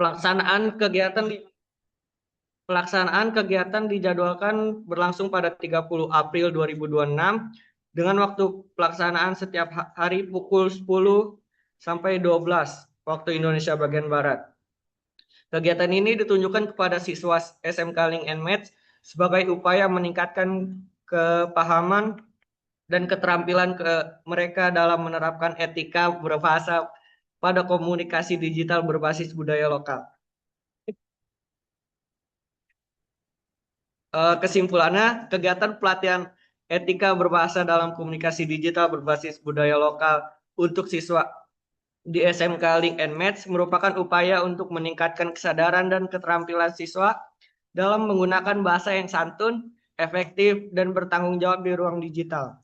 Pelaksanaan kegiatan dijadwalkan berlangsung pada 30 April 2026 dengan waktu pelaksanaan setiap hari pukul 10 sampai 12 waktu Indonesia bagian Barat. Kegiatan ini ditunjukkan kepada siswa SMK Link and Match sebagai upaya meningkatkan kepahaman dan keterampilan mereka dalam menerapkan etika berbahasa pada komunikasi digital berbasis budaya lokal. Kesimpulannya, kegiatan pelatihan etika berbahasa dalam komunikasi digital berbasis budaya lokal untuk siswa di SMK Link and Match merupakan upaya untuk meningkatkan kesadaran dan keterampilan siswa dalam menggunakan bahasa yang santun, efektif, dan bertanggung jawab di ruang digital.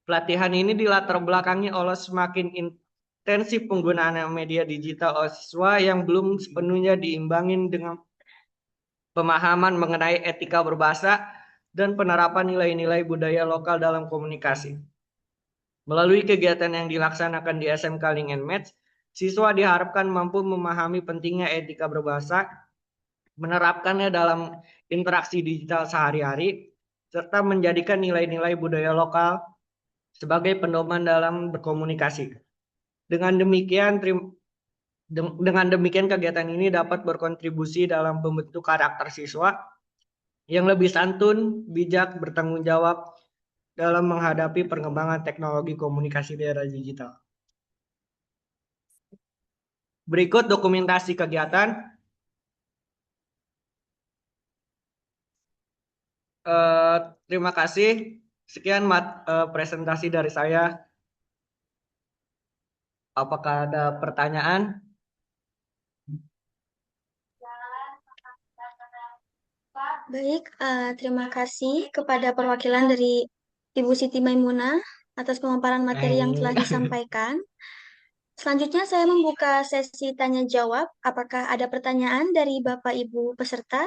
Pelatihan ini dilatar belakangi oleh semakin intensif penggunaan media digital oleh siswa yang belum sepenuhnya diimbangin dengan pemahaman mengenai etika berbahasa dan penerapan nilai-nilai budaya lokal dalam komunikasi. Melalui kegiatan yang dilaksanakan di SMK Link and Match, siswa diharapkan mampu memahami pentingnya etika berbahasa, menerapkannya dalam interaksi digital sehari-hari, serta menjadikan nilai-nilai budaya lokal sebagai pedoman dalam berkomunikasi. Dengan demikian kegiatan ini dapat berkontribusi dalam membentuk karakter siswa yang lebih santun, bijak, bertanggung jawab dalam menghadapi perkembangan teknologi komunikasi di era digital. Berikut dokumentasi kegiatan. Terima kasih. Sekian presentasi dari saya. Apakah ada pertanyaan? Baik, terima kasih kepada perwakilan dari Ibu Siti Maimunah atas pemaparan materi yang telah disampaikan. Selanjutnya saya membuka sesi tanya jawab. Apakah ada pertanyaan dari Bapak Ibu peserta?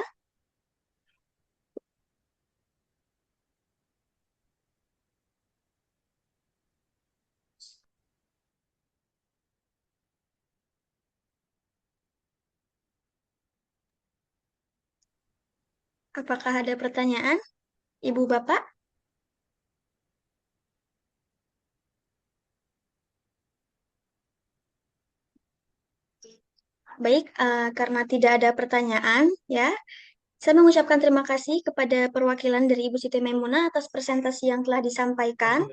Apakah ada pertanyaan, Ibu Bapak? Baik, karena tidak ada pertanyaan, ya, saya mengucapkan terima kasih kepada perwakilan dari Ibu Siti Maimunah atas presentasi yang telah disampaikan.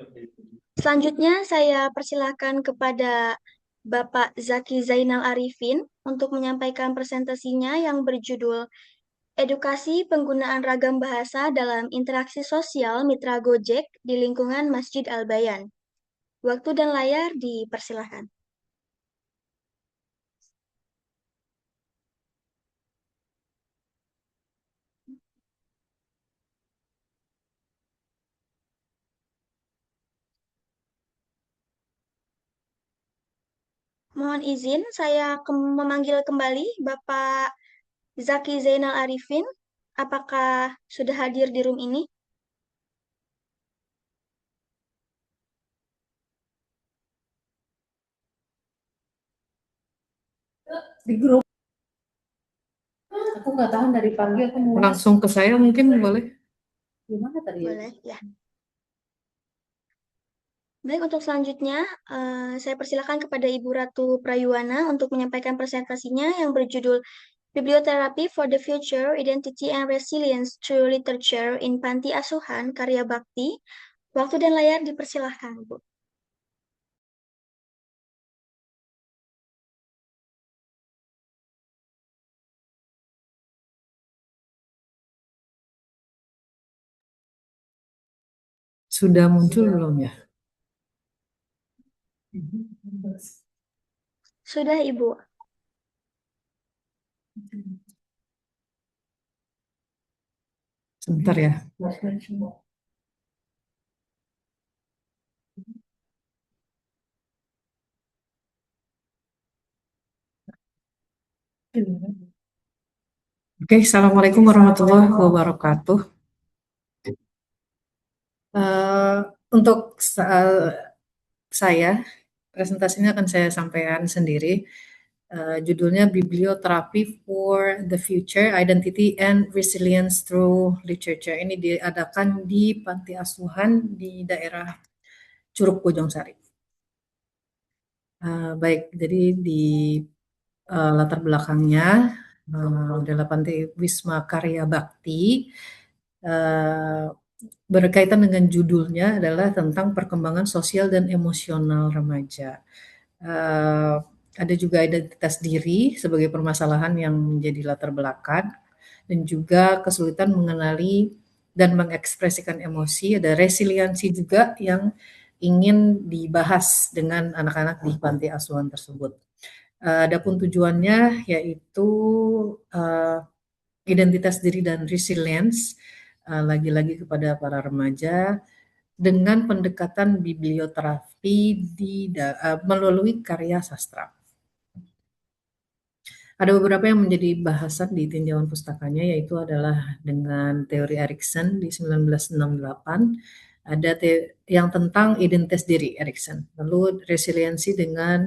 Selanjutnya, saya persilahkan kepada Bapak Zaki Zainal Arifin untuk menyampaikan presentasinya yang berjudul Edukasi Penggunaan Ragam Bahasa dalam Interaksi Sosial Mitra Gojek di Lingkungan Masjid Al-Bayan. Waktu dan layar dipersilahkan. Mohon izin, saya memanggil kembali Bapak Zaki Zainal Arifin. Apakah sudah hadir di room ini? Di grup aku nggak tahan dari pagi, aku mau langsung ke saya, mungkin boleh gimana tadi ya? Boleh, ya. Baik, untuk selanjutnya saya persilakan kepada Ibu Ratu Prayuwana untuk menyampaikan presentasinya yang berjudul Bibliotherapy for the Future, Identity and Resilience Through Literature in Panti Asuhan, karya Bakti. Waktu dan layar dipersilahkan, Bu. Sudah muncul belum ya? Sudah, Ibu. Sebentar ya. Oke, Assalamualaikum warahmatullahi wabarakatuh. Untuk saya, presentasinya akan saya sampaikan sendiri. Judulnya Bibliotherapy for the Future, Identity and Resilience Through Literature. Ini diadakan di Panti Asuhan di daerah Curug Bojong Sari. Baik, jadi di latar belakangnya adalah Panti Wisma Karya Bakti. Berkaitan dengan judulnya adalah tentang perkembangan sosial dan emosional remaja. Ada juga identitas diri sebagai permasalahan yang menjadi latar belakang dan juga kesulitan mengenali dan mengekspresikan emosi. Ada resiliensi juga yang ingin dibahas dengan anak-anak di panti asuhan tersebut. Adapun tujuannya yaitu identitas diri dan resilience lagi-lagi kepada para remaja dengan pendekatan biblioterapi melalui karya sastra. Ada beberapa yang menjadi bahasan di tinjauan pustakanya, yaitu adalah dengan teori Erikson di 1968, ada yang tentang identitas diri Erikson, lalu resiliensi dengan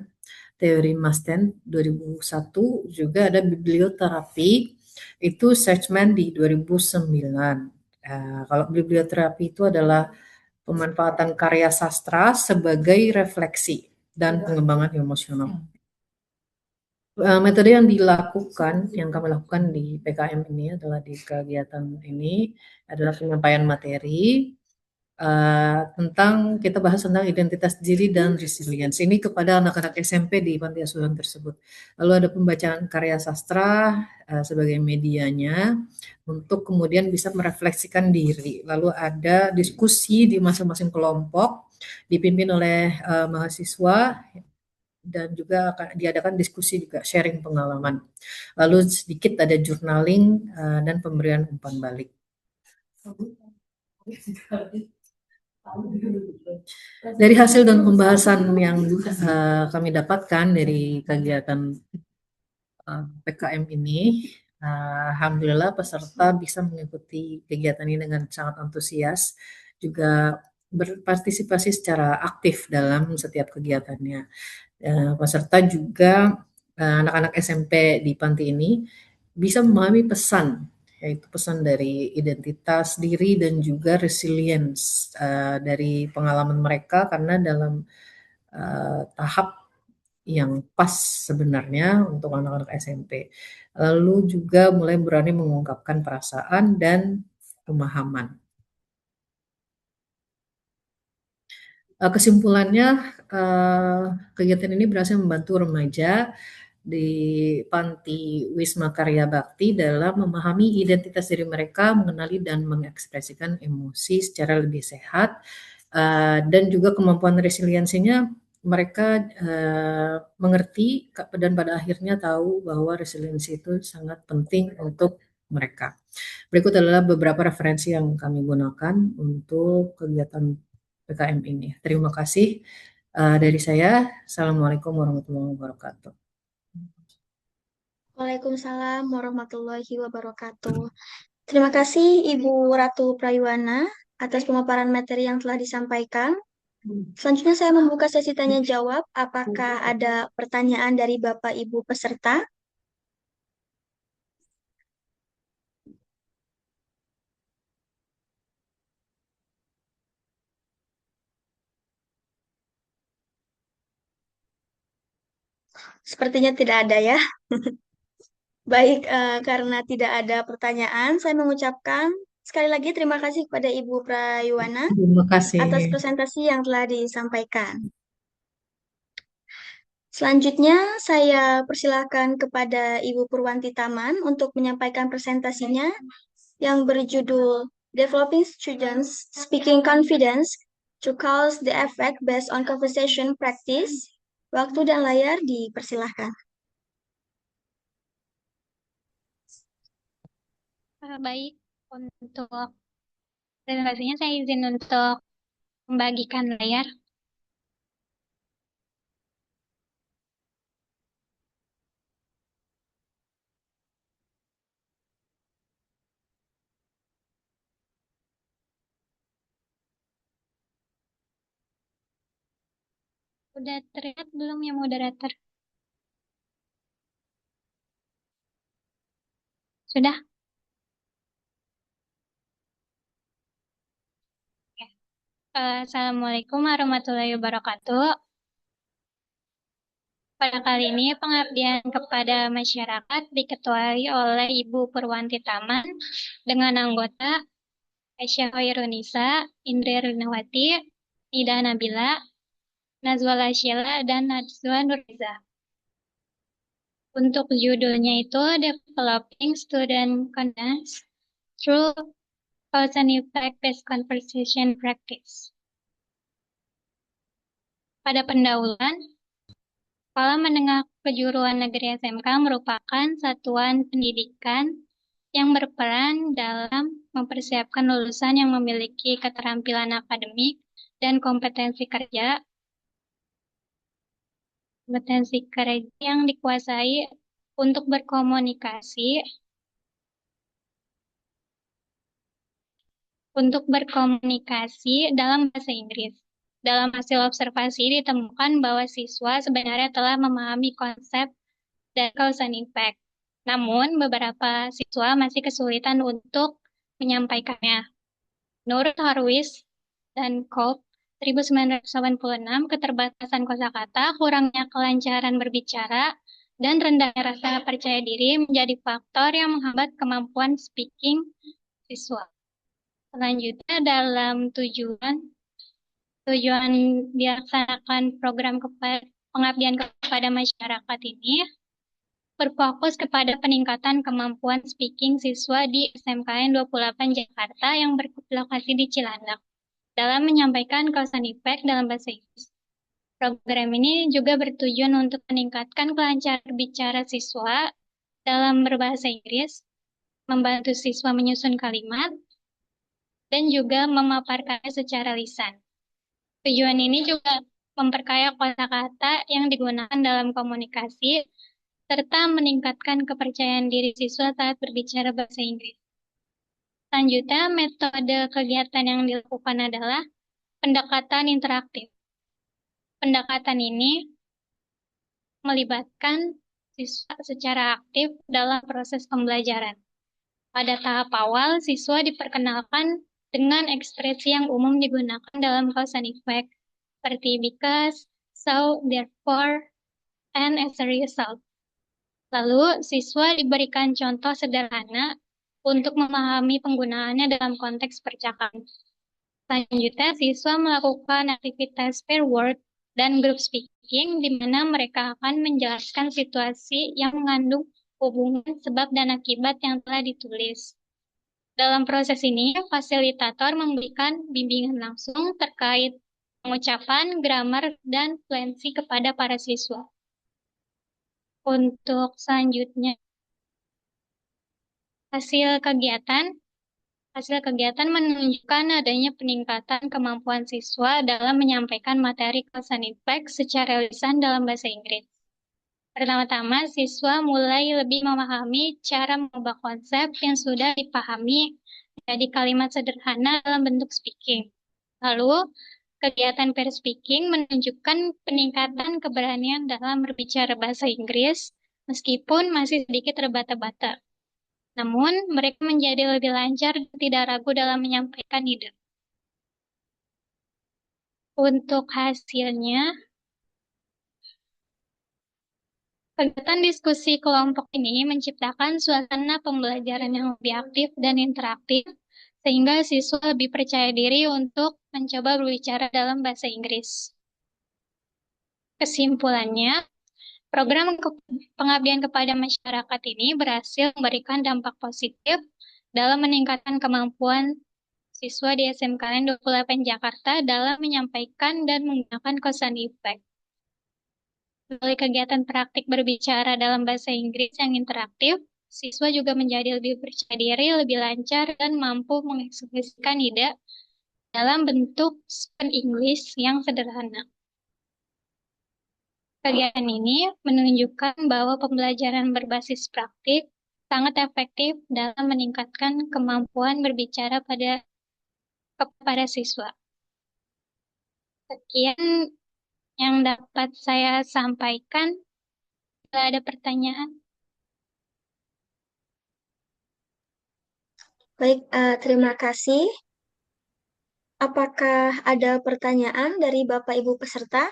teori Masten 2001, juga ada biblioterapi, itu Searchman di 2009. Kalau biblioterapi itu adalah pemanfaatan karya sastra sebagai refleksi dan pengembangan emosional. Metode yang kami lakukan di PKM ini adalah di kegiatan ini adalah penyampaian materi tentang kita bahas tentang identitas diri dan resilience ini kepada anak-anak SMP di panti asuhan tersebut. Lalu ada pembacaan karya sastra sebagai medianya untuk kemudian bisa merefleksikan diri. Lalu ada diskusi di masing-masing kelompok dipimpin oleh mahasiswa dan juga akan diadakan diskusi juga sharing pengalaman. Lalu sedikit ada journaling dan pemberian umpan balik. Dari hasil dan pembahasan yang kami dapatkan dari kegiatan PKM ini, alhamdulillah peserta bisa mengikuti kegiatan ini dengan sangat antusias, juga berpartisipasi secara aktif dalam setiap kegiatannya. Peserta juga anak-anak SMP di panti ini bisa memahami pesan, yaitu pesan dari identitas diri dan juga resilience dari pengalaman mereka, karena dalam tahap yang pas sebenarnya untuk anak-anak SMP. Lalu juga mulai berani mengungkapkan perasaan dan pemahaman. Kesimpulannya, kegiatan ini berhasil membantu remaja di Panti Wisma Karya Bakti dalam memahami identitas diri mereka, mengenali dan mengekspresikan emosi secara lebih sehat, dan juga kemampuan resiliensinya mereka mengerti dan pada akhirnya tahu bahwa resiliensi itu sangat penting untuk mereka. Berikut adalah beberapa referensi yang kami gunakan untuk kegiatan PKM ini. Terima kasih dari saya. Assalamualaikum warahmatullahi wabarakatuh. Waalaikumsalam warahmatullahi wabarakatuh. Terima kasih Ibu Ratu Prayuwana atas pemaparan materi yang telah disampaikan. Selanjutnya saya membuka sesi tanya jawab. Apakah ada pertanyaan dari Bapak Ibu peserta? Sepertinya tidak ada ya. Baik, karena tidak ada pertanyaan, saya mengucapkan sekali lagi terima kasih kepada Ibu Prayuwana Terima kasih. atas presentasi yang telah disampaikan. Selanjutnya, saya persilahkan kepada Ibu Purwanti Taman untuk menyampaikan presentasinya yang berjudul Developing Students Speaking Confidence to Cause the Effect Based on Conversation Practice. Waktu dan layar dipersilahkan. Baik, untuk presentasinya saya izin untuk membagikan layar. Udah terlihat belum ya moderator? Sudah? Ya. Assalamualaikum warahmatullahi wabarakatuh. Pada kali ini pengabdian kepada masyarakat diketuai oleh Ibu Purwanti Taman dengan anggota Aisyah Hoirunisa, Indri Rinawati, Nida Nabila, Nazwa Lasyila, dan Najwa Nurriza. Untuk judulnya itu Developing Student Confidence Through Cause and Effect-Based Conversation Practice. Pada pendahuluan, Sekolah Menengah Kejuruan Negeri SMK merupakan satuan pendidikan yang berperan dalam mempersiapkan lulusan yang memiliki keterampilan akademik dan kompetensi kerja yang dikuasai untuk berkomunikasi dalam bahasa Inggris. Dalam hasil observasi ditemukan bahwa siswa sebenarnya telah memahami konsep dan cause and effect. Namun, beberapa siswa masih kesulitan untuk menyampaikannya. Menurut Harwis dan Kolb, 1986, keterbatasan kosakata, kurangnya kelancaran berbicara, dan rendahnya rasa percaya diri menjadi faktor yang menghambat kemampuan speaking siswa. Selanjutnya, dalam tujuan dilaksanakan program pengabdian kepada masyarakat ini, berfokus kepada peningkatan kemampuan speaking siswa di SMKN 28 Jakarta yang berlokasi di Cilandak dalam menyampaikan cause and effect dalam bahasa Inggris. Program ini juga bertujuan untuk meningkatkan kelancaran bicara siswa dalam berbahasa Inggris, membantu siswa menyusun kalimat, dan juga memaparkannya secara lisan. Tujuan ini juga memperkaya kosakata yang digunakan dalam komunikasi, serta meningkatkan kepercayaan diri siswa saat berbicara bahasa Inggris. Selanjutnya, metode kegiatan yang dilakukan adalah pendekatan interaktif. Pendekatan ini melibatkan siswa secara aktif dalam proses pembelajaran. Pada tahap awal, siswa diperkenalkan dengan ekspresi yang umum digunakan dalam cause and effect, seperti because, so, therefore, and as a result. Lalu, siswa diberikan contoh sederhana untuk memahami penggunaannya dalam konteks percakapan. Selanjutnya, siswa melakukan aktivitas pair work dan group speaking, di mana mereka akan menjelaskan situasi yang mengandung hubungan sebab dan akibat yang telah ditulis. Dalam proses ini, fasilitator memberikan bimbingan langsung terkait pengucapan, grammar, dan fluensi kepada para siswa. Untuk selanjutnya, hasil kegiatan menunjukkan adanya peningkatan kemampuan siswa dalam menyampaikan materi cause and effect secara lisan dalam bahasa Inggris. Pertama-tama, siswa mulai lebih memahami cara mengubah konsep yang sudah dipahami menjadi kalimat sederhana dalam bentuk speaking. Lalu, kegiatan pair speaking menunjukkan peningkatan keberanian dalam berbicara bahasa Inggris, meskipun masih sedikit terbata-bata. Namun, mereka menjadi lebih lancar dan tidak ragu dalam menyampaikan ide. Untuk hasilnya, kegiatan diskusi kelompok ini menciptakan suasana pembelajaran yang lebih aktif dan interaktif, sehingga siswa lebih percaya diri untuk mencoba berbicara dalam bahasa Inggris. Kesimpulannya, program pengabdian kepada masyarakat ini berhasil memberikan dampak positif dalam meningkatkan kemampuan siswa di SMKN 28 Jakarta dalam menyampaikan dan menggunakan cause and effect. Melalui kegiatan praktik berbicara dalam bahasa Inggris yang interaktif, siswa juga menjadi lebih percaya diri, lebih lancar, dan mampu mengekspresikan ide dalam bentuk spoken English yang sederhana. Kegiatan ini menunjukkan bahwa pembelajaran berbasis praktik sangat efektif dalam meningkatkan kemampuan berbicara kepada siswa. Sekian yang dapat saya sampaikan. Jika ada pertanyaan. Baik, terima kasih. Apakah ada pertanyaan dari Bapak Ibu peserta?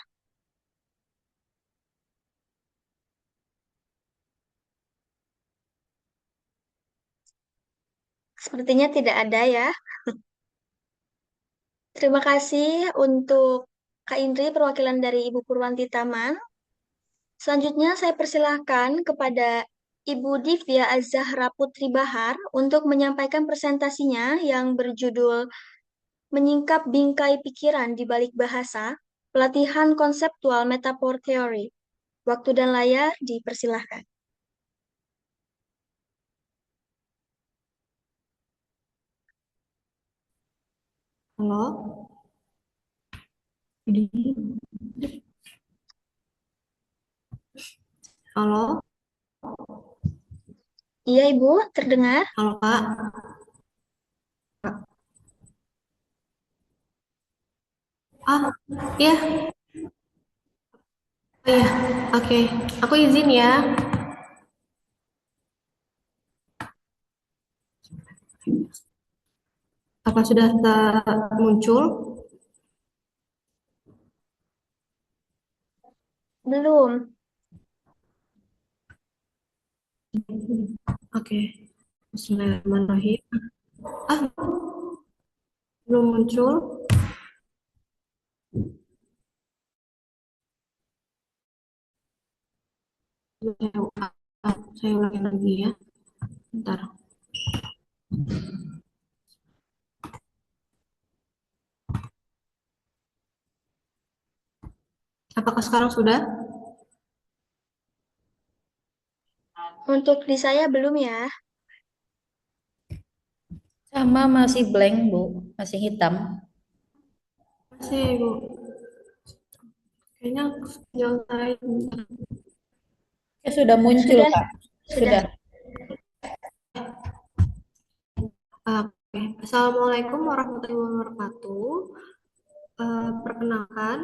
Sepertinya tidak ada ya. Terima kasih untuk Kak Indri, perwakilan dari Ibu Purwanti Taman. Selanjutnya saya persilahkan kepada Ibu Divya Az-Zahra Putri Bahar untuk menyampaikan presentasinya yang berjudul Menyingkap Bingkai Pikiran di Balik Bahasa, Pelatihan Konseptual Metaphor Theory. Waktu dan layar dipersilahkan. Halo, ini, halo, Iya, Ibu, terdengar? halo Kak. Ah, iya, oh, iya, oke. Aku izin ya. Apa sudah muncul? Belum. Oke. Bismillahirrahmanirrahim. Ah, belum muncul. Saya ulangi lagi ya. Bentar. Apakah sekarang sudah? Untuk di saya belum ya. Sama masih blank, Bu. Masih hitam. Masih, Bu. Kayaknya sinyal saya. Ya, sudah muncul, Sudah, Kak. Sudah. Oke. Assalamualaikum warahmatullahi wabarakatuh. Perkenalkan,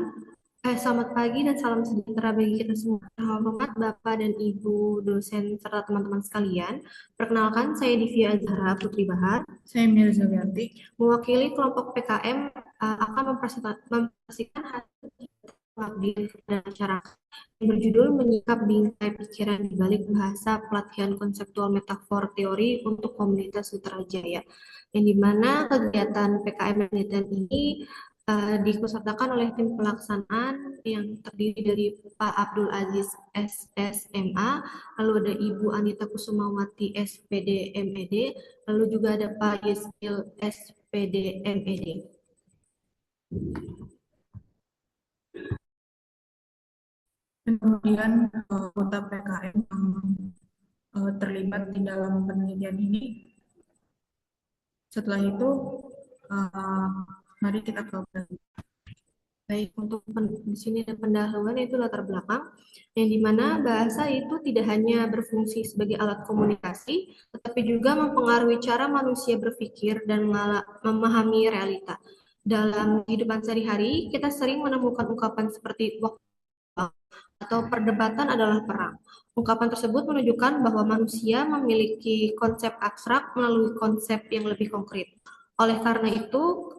selamat pagi dan salam sejahtera bagi kita semua. Hormat Bapak dan Ibu dosen serta teman-teman sekalian. Perkenalkan, saya Divya Azhara Putri Bahar. Saya Mirza Wianti. Mewakili kelompok PKM akan mempresentasikan hasil pengabdian kepada masyarakat yang berjudul Menyikap Bingkai Pikiran di Balik Bahasa Pelatihan Konseptual Metafor Teori untuk Komunitas Sutrajaya. Yang dimana kegiatan PKM penelitian ini diikutsertakan oleh tim pelaksanaan yang terdiri dari Pak Abdul Aziz SSMA, lalu ada Ibu Anita Kusumawati SPD MED, lalu juga ada Pak Yesmil SPD MED. Dan kemudian anggota PKM yang terlibat di dalam penelitian ini. Setelah itu, mari kita ke Baik, untuk di sini ada pendahuluan yaitu latar belakang, yang dimana bahasa itu tidak hanya berfungsi sebagai alat komunikasi, tetapi juga mempengaruhi cara manusia berpikir dan memahami realita. Dalam kehidupan sehari-hari, kita sering menemukan ungkapan seperti waktu atau perdebatan adalah perang. Ungkapan tersebut menunjukkan bahwa manusia memiliki konsep abstrak melalui konsep yang lebih konkret. Oleh karena itu,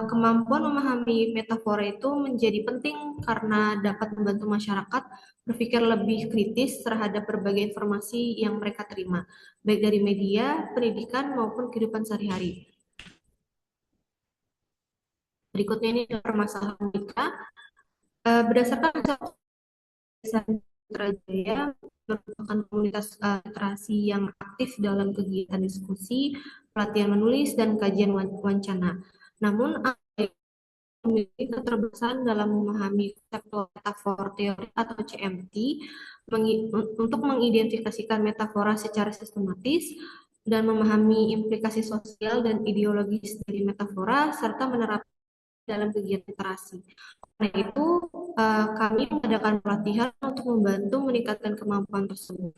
kemampuan memahami metafora itu menjadi penting karena dapat membantu masyarakat berpikir lebih kritis terhadap berbagai informasi yang mereka terima, baik dari media, pendidikan, maupun kehidupan sehari-hari. Berikutnya ini adalah permasalahan kita. Berdasarkan Sutrajaya merupakan komunitas literasi yang aktif dalam kegiatan diskusi, pelatihan menulis, dan kajian wancana. Namun, memiliki keterbatasan dalam memahami konsep metafor teori atau CMT untuk mengidentifikasikan metafora secara sistematis dan memahami implikasi sosial dan ideologis dari metafora serta menerapkan dalam kegiatan literasi. Karena itu, kami mengadakan pelatihan untuk membantu meningkatkan kemampuan tersebut.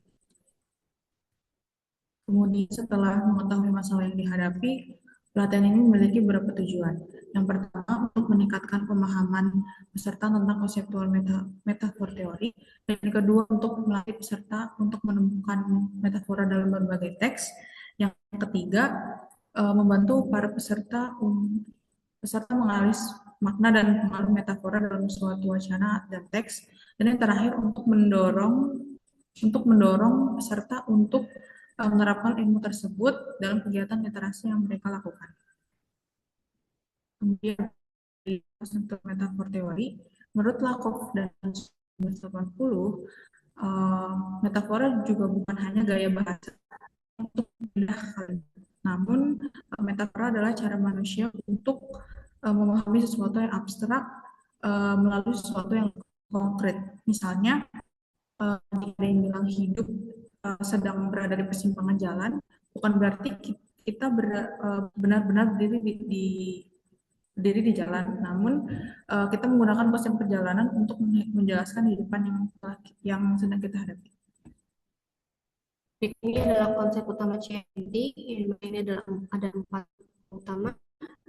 Kemudian setelah mengetahui masalah yang dihadapi, pelatihan ini memiliki beberapa tujuan. Yang pertama, untuk meningkatkan pemahaman peserta tentang konseptual metafor teori. Dan yang kedua, untuk melatih peserta untuk menemukan metafora dalam berbagai teks. Yang ketiga, membantu para peserta menganalisis makna dan pengaruh metafora dalam suatu wacana dan teks. Dan yang terakhir untuk mendorong peserta untuk menerapkan ilmu tersebut dalam kegiatan literasi yang mereka lakukan. Kemudian untuk metafor teori, menurut Lakoff dan 1980, metafora juga bukan hanya gaya bahasa untuk memindah kalimat, namun metafora adalah cara manusia untuk memahami sesuatu yang abstrak melalui sesuatu yang konkret. Misalnya, jika ada yang bilang hidup sedang berada di persimpangan jalan, bukan berarti kita benar-benar berdiri di jalan, namun kita menggunakan konsep perjalanan untuk menjelaskan kehidupan yang sedang kita hadapi. Ini adalah konsep utama CMD. Ini adalah ada 4 utama.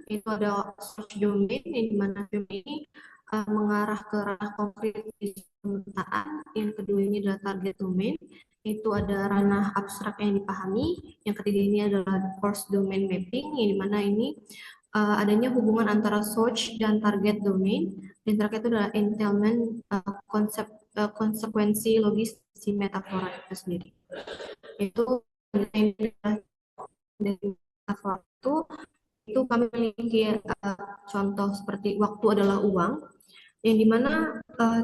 Itu ada source domain, yang dimana domain ini mengarah ke ranah konkret di pemetaan. Yang kedua ini adalah target domain. Itu ada ranah abstrak yang dipahami. Yang ketiga ini adalah course domain mapping, yang dimana ini adanya hubungan antara source dan target domain. Dan terakhir itu adalah entailment, konsekuensi logis si metafora itu sendiri. Itu dari metafora itu kami memiliki contoh seperti waktu adalah uang, yang dimana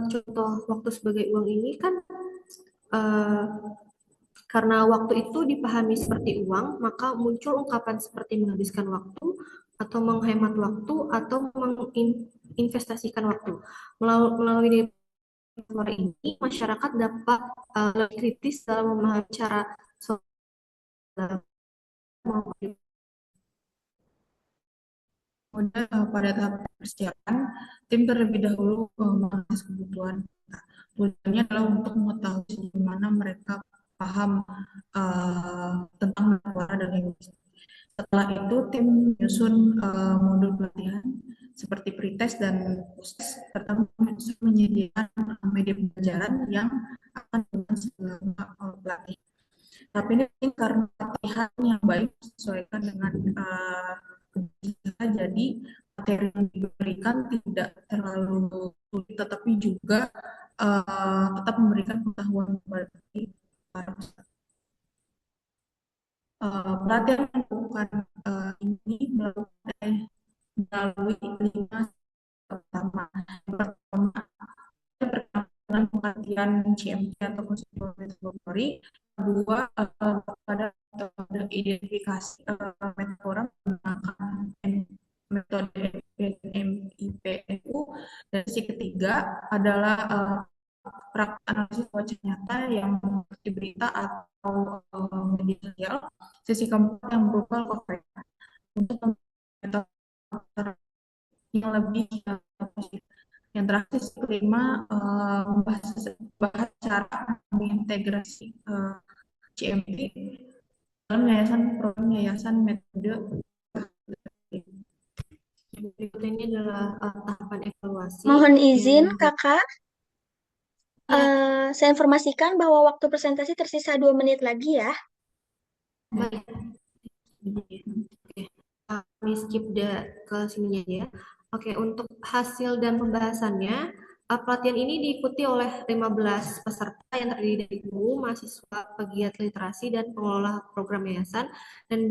contoh waktu sebagai uang ini kan karena waktu itu dipahami seperti uang, maka muncul ungkapan seperti menghabiskan waktu atau menghemat waktu atau menginvestasikan waktu. Melalui metafora ini, masyarakat dapat lebih kritis dalam memahami cara pada tahap persiapan, tim terlebih dahulu menganalisis kebutuhan. Tujuannya adalah untuk mengetahui bagaimana mereka paham tentang metafora dan linguistik. Setelah itu, tim menyusun modul pelatihan seperti pretest dan post-test, serta menyediakan media pembelajaran yang akan digunakan selama pelatih. Tapi ini karena pelatihan yang baik disesuaikan dengan kita, jadi materi yang diberikan tidak terlalu sulit, tetapi juga tetap memberikan pengetahuan kepada para peserta. Pelatihan yang dilakukan ini melalui 5 pertama. Pertama, perkenalan pengertian CMT atau konseptual metodologi. Kedua, pada metode identifikasi metafora menggunakan metode MIPNU. Dan sisi ketiga adalah praktik analisis wajah nyata yang seperti berita atau media sosial. Sisi keempat yang berupa koreksi untuk metode yang lebih positif. Yang terakhir, sisi kelima membahas cara mengintegrasi CMD dalam program yayasan metode. Berikut ini adalah tahapan evaluasi. Mohon izin, Kakak. Saya informasikan bahwa waktu presentasi tersisa 2 menit lagi ya. Baik. Kami skip ke sini aja. Oke, untuk hasil dan pembahasannya, pelatihan ini diikuti oleh 15 peserta yang terdiri dari guru, mahasiswa, pegiat literasi, dan pengelola program yayasan. Dan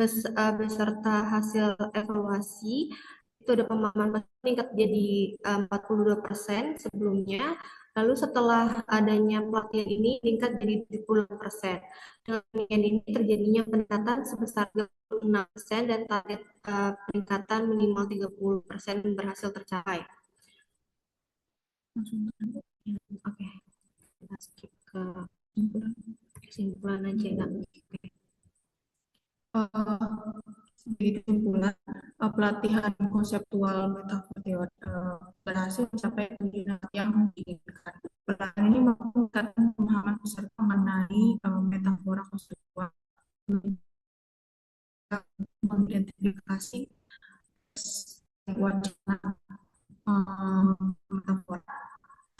beserta hasil evaluasi, itu ada pemahaman meningkat jadi 42% sebelumnya. Lalu setelah adanya pelatihan ini meningkat jadi 70%. Dengan demikian ini terjadinya peningkatan sebesar 36% dan target peningkatan minimal 30% berhasil tercapai. Oke, kita skip ke kesimpulan aja enggak? Sebagai kesimpulan, pelatihan konseptual metafora teori berhasil mencapai tujuan yang diinginkan. Pelatihan ini meningkatkan pemahaman peserta mengenai metafora konseptual, mengidentifikasi wacana metafora,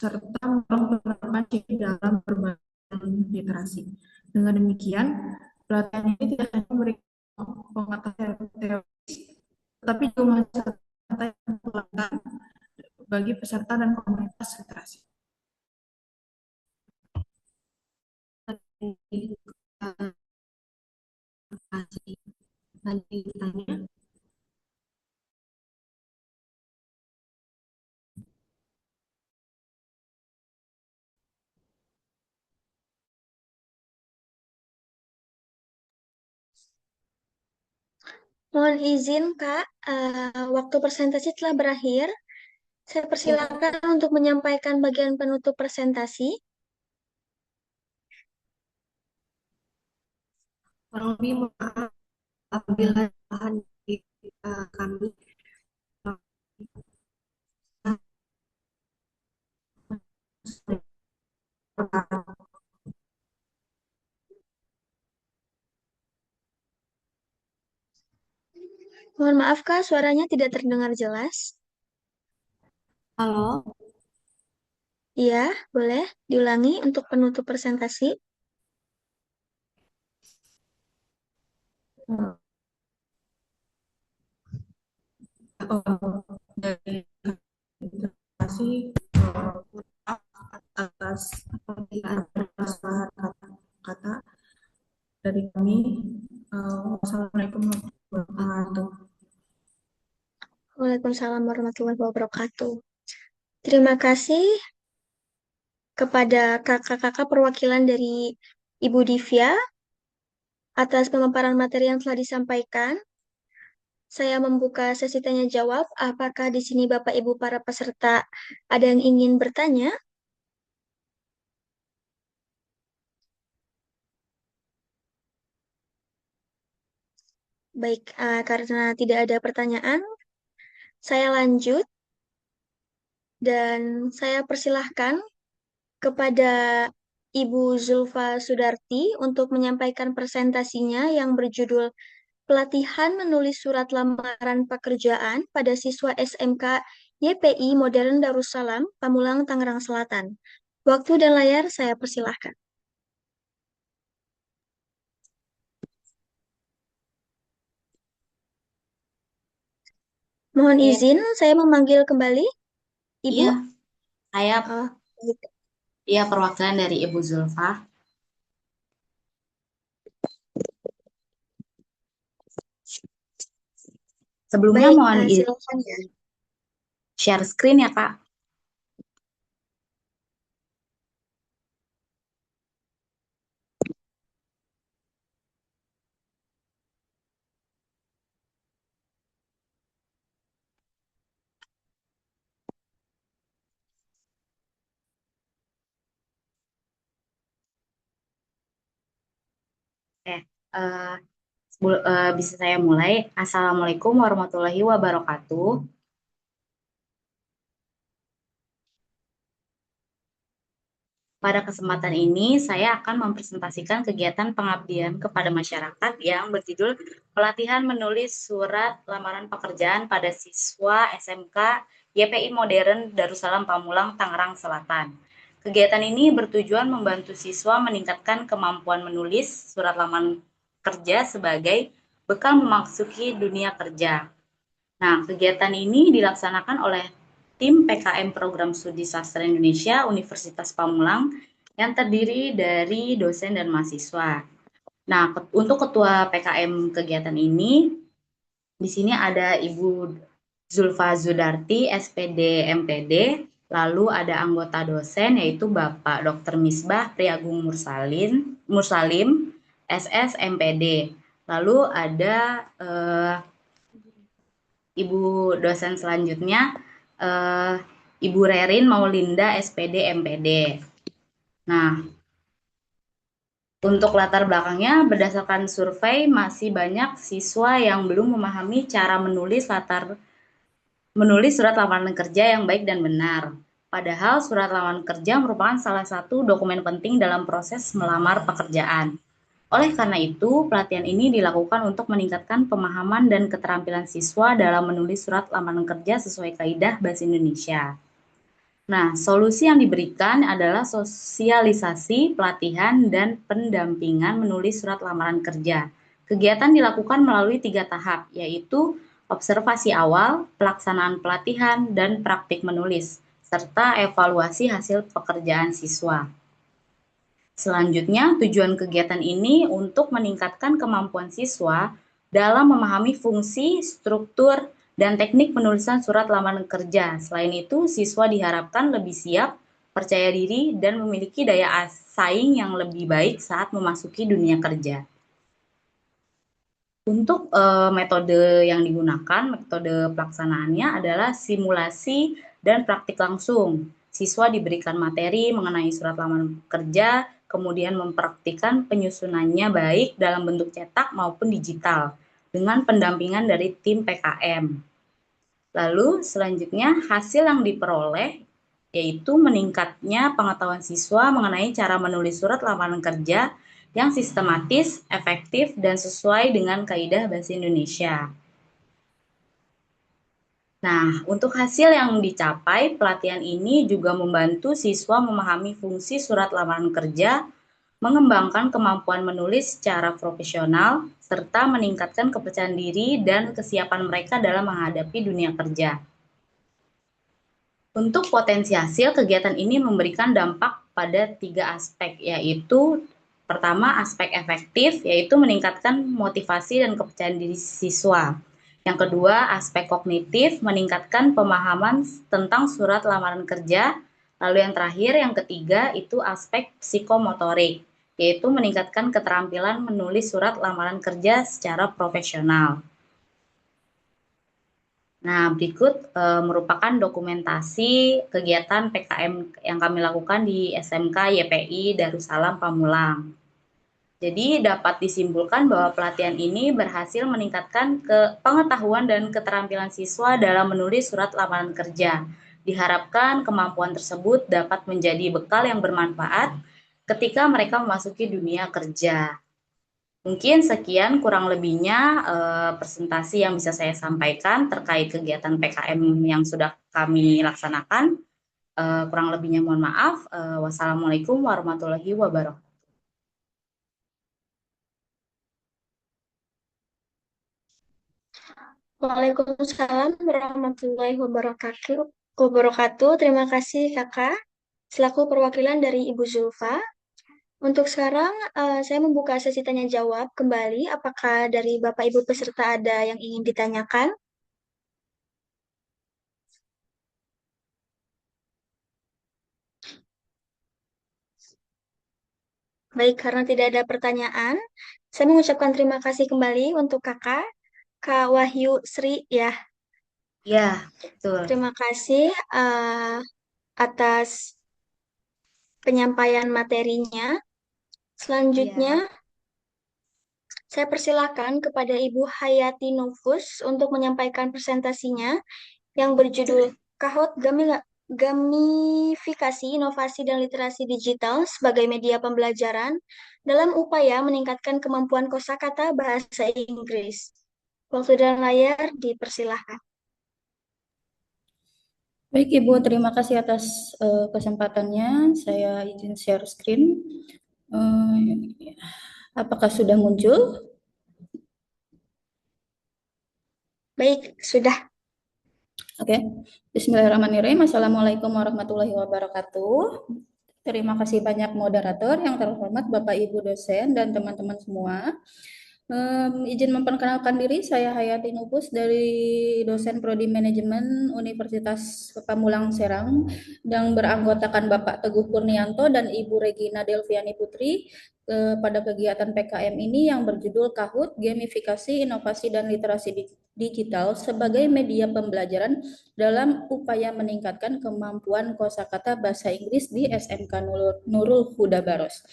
serta mendorong ciri dalam berbagai literasi. Dengan demikian, pelatihan ini tidak hanya memberikan pengetahuan teori tetapi juga masyarakat yang pelanggan bagi peserta dan komunitas literasi. Nanti ditanya. Mohon izin, Kak, waktu presentasi telah berakhir. Saya persilakan untuk menyampaikan bagian penutup presentasi. Kurang lebih maaf apabila bahan kami Mohon maaf, Kak, suaranya tidak terdengar jelas. Halo, Iya, boleh diulangi untuk penutup presentasi. Dari kasih atas apabila ada salah kata dari kami. Wassalamualaikum warahmatullahi wabarakatuh. Waalaikumsalam warahmatullahi wabarakatuh. Terima kasih kepada kakak-kakak perwakilan dari Ibu Divya atas pemaparan materi yang telah disampaikan. Saya membuka sesi tanya jawab. Apakah di sini Bapak Ibu para peserta ada yang ingin bertanya? Baik, karena tidak ada pertanyaan, saya lanjut dan saya persilahkan kepada Ibu Zulfa Sudarti untuk menyampaikan presentasinya yang berjudul Pelatihan Menulis Surat Lamaran Pekerjaan pada Siswa SMK YPI Modern Darussalam, Pamulang, Tangerang Selatan. Waktu dan layar saya persilahkan. Mohon Iya, izin, saya memanggil kembali Ibu. iya, saya Baik. perwakilan dari Ibu Zulfa. Sebelumnya Baik, mohon izin silakan ya. share screen ya, Kak. Bisa saya mulai. Assalamualaikum warahmatullahi wabarakatuh. Pada kesempatan ini, saya akan mempresentasikan kegiatan pengabdian kepada masyarakat yang berjudul Pelatihan Menulis Surat Lamaran Pekerjaan pada Siswa SMK YPI Modern Darussalam Pamulang, Tangerang Selatan. Kegiatan ini bertujuan membantu siswa meningkatkan kemampuan menulis surat lamaran kerja sebagai bekal memasuki dunia kerja. Nah, kegiatan ini dilaksanakan oleh tim PKM Program Studi Sastra Indonesia Universitas Pamulang yang terdiri dari dosen dan mahasiswa. Nah, untuk ketua PKM kegiatan ini, di sini ada Ibu Zulfa Zudarti, SPD MPD, lalu ada anggota dosen yaitu Bapak Dr. Misbah Priagung Mursalim, SS MPD. Lalu ada Ibu dosen selanjutnya, Ibu Rerin Maulinda, SPD MPD. Nah, untuk latar belakangnya, berdasarkan survei, masih banyak siswa yang belum memahami cara menulis surat lamaran kerja yang baik dan benar. Padahal surat lamaran kerja merupakan salah satu dokumen penting dalam proses melamar pekerjaan. Oleh karena itu, pelatihan ini dilakukan untuk meningkatkan pemahaman dan keterampilan siswa dalam menulis surat lamaran kerja sesuai kaidah Bahasa Indonesia. Nah, solusi yang diberikan adalah sosialisasi, pelatihan, dan pendampingan menulis surat lamaran kerja. Kegiatan dilakukan melalui 3 tahap, yaitu observasi awal, pelaksanaan pelatihan, dan praktik menulis, serta evaluasi hasil pekerjaan siswa. Selanjutnya, tujuan kegiatan ini untuk meningkatkan kemampuan siswa dalam memahami fungsi, struktur, dan teknik penulisan surat lamaran kerja. Selain itu, siswa diharapkan lebih siap, percaya diri, dan memiliki daya saing yang lebih baik saat memasuki dunia kerja. Untuk metode yang digunakan, metode pelaksanaannya adalah simulasi dan praktik langsung. Siswa diberikan materi mengenai surat lamaran kerja, kemudian mempraktikkan penyusunannya baik dalam bentuk cetak maupun digital, dengan pendampingan dari tim PKM. Lalu selanjutnya hasil yang diperoleh yaitu meningkatnya pengetahuan siswa mengenai cara menulis surat lamaran kerja yang sistematis, efektif, dan sesuai dengan kaidah bahasa Indonesia. Nah, untuk hasil yang dicapai, pelatihan ini juga membantu siswa memahami fungsi surat lamaran kerja, mengembangkan kemampuan menulis secara profesional, serta meningkatkan kepercayaan diri dan kesiapan mereka dalam menghadapi dunia kerja. Untuk potensi hasil, kegiatan ini memberikan dampak pada 3 aspek, yaitu pertama, aspek efektif, yaitu meningkatkan motivasi dan kepercayaan diri siswa. Yang kedua, aspek kognitif, meningkatkan pemahaman tentang surat lamaran kerja. Lalu yang terakhir, yang ketiga, itu aspek psikomotorik, yaitu meningkatkan keterampilan menulis surat lamaran kerja secara profesional. Nah, berikut merupakan dokumentasi kegiatan PKM yang kami lakukan di SMK YPI Darussalam Pamulang. Jadi dapat disimpulkan bahwa pelatihan ini berhasil meningkatkan pengetahuan dan keterampilan siswa dalam menulis surat lamaran kerja. Diharapkan kemampuan tersebut dapat menjadi bekal yang bermanfaat ketika mereka memasuki dunia kerja. Mungkin sekian kurang lebihnya presentasi yang bisa saya sampaikan terkait kegiatan PKM yang sudah kami laksanakan. Kurang lebihnya mohon maaf. Wassalamualaikum warahmatullahi wabarakatuh. Waalaikumsalam warahmatullahi wabarakatuh. Terima kasih Kakak, selaku perwakilan dari Ibu Zulfa. Untuk sekarang, saya membuka sesi tanya jawab kembali. Apakah dari Bapak Ibu peserta ada yang ingin ditanyakan? Baik, karena tidak ada pertanyaan, saya mengucapkan terima kasih kembali untuk Kakak, Kak Wahyu Sri ya. Ya, betul. Terima kasih atas penyampaian materinya. Selanjutnya, saya persilakan kepada Ibu Hayati Nufus untuk menyampaikan presentasinya yang berjudul Kahoot Gamifikasi Inovasi dan Literasi Digital sebagai Media Pembelajaran dalam upaya meningkatkan kemampuan kosakata bahasa Inggris. Waktu dan layar dipersilahkan. Baik Ibu, terima kasih atas kesempatannya. Saya izin share screen. Apakah sudah muncul? Baik, sudah. Oke. Bismillahirrahmanirrahim. Assalamualaikum warahmatullahi wabarakatuh. Terima kasih banyak moderator yang terhormat Bapak Ibu dosen dan teman-teman semua. Izin memperkenalkan diri, saya Hayati Nufus dari dosen Prodi Manajemen Universitas Pamulang Serang yang beranggotakan Bapak Teguh Kurnianto dan Ibu Regina Delviani Putri pada kegiatan PKM ini yang berjudul Kahoot Gamifikasi Inovasi dan Literasi Digital sebagai Media Pembelajaran dalam upaya meningkatkan kemampuan kosakata bahasa Inggris di SMK Nurul Huda Baros.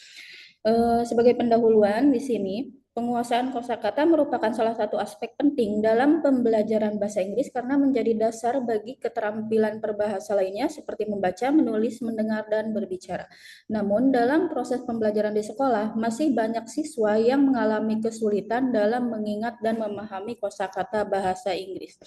Sebagai pendahuluan di sini, penguasaan kosakata merupakan salah satu aspek penting dalam pembelajaran bahasa Inggris karena menjadi dasar bagi keterampilan perbahasa lainnya seperti membaca, menulis, mendengar, dan berbicara. Namun, dalam proses pembelajaran di sekolah, masih banyak siswa yang mengalami kesulitan dalam mengingat dan memahami kosakata bahasa Inggris.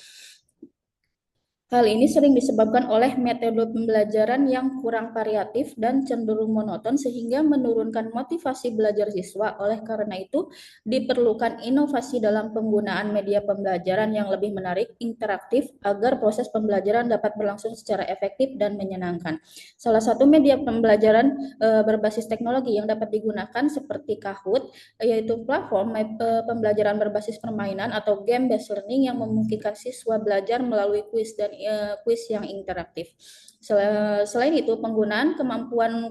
Hal ini sering disebabkan oleh metode pembelajaran yang kurang variatif dan cenderung monoton sehingga menurunkan motivasi belajar siswa. Oleh karena itu, diperlukan inovasi dalam penggunaan media pembelajaran yang lebih menarik, interaktif, agar proses pembelajaran dapat berlangsung secara efektif dan menyenangkan. Salah satu media pembelajaran berbasis teknologi yang dapat digunakan seperti Kahoot, yaitu platform pembelajaran berbasis permainan atau game-based learning yang memungkinkan siswa belajar melalui kuis dan kuis yang interaktif. Selain itu, penggunaan kemampuan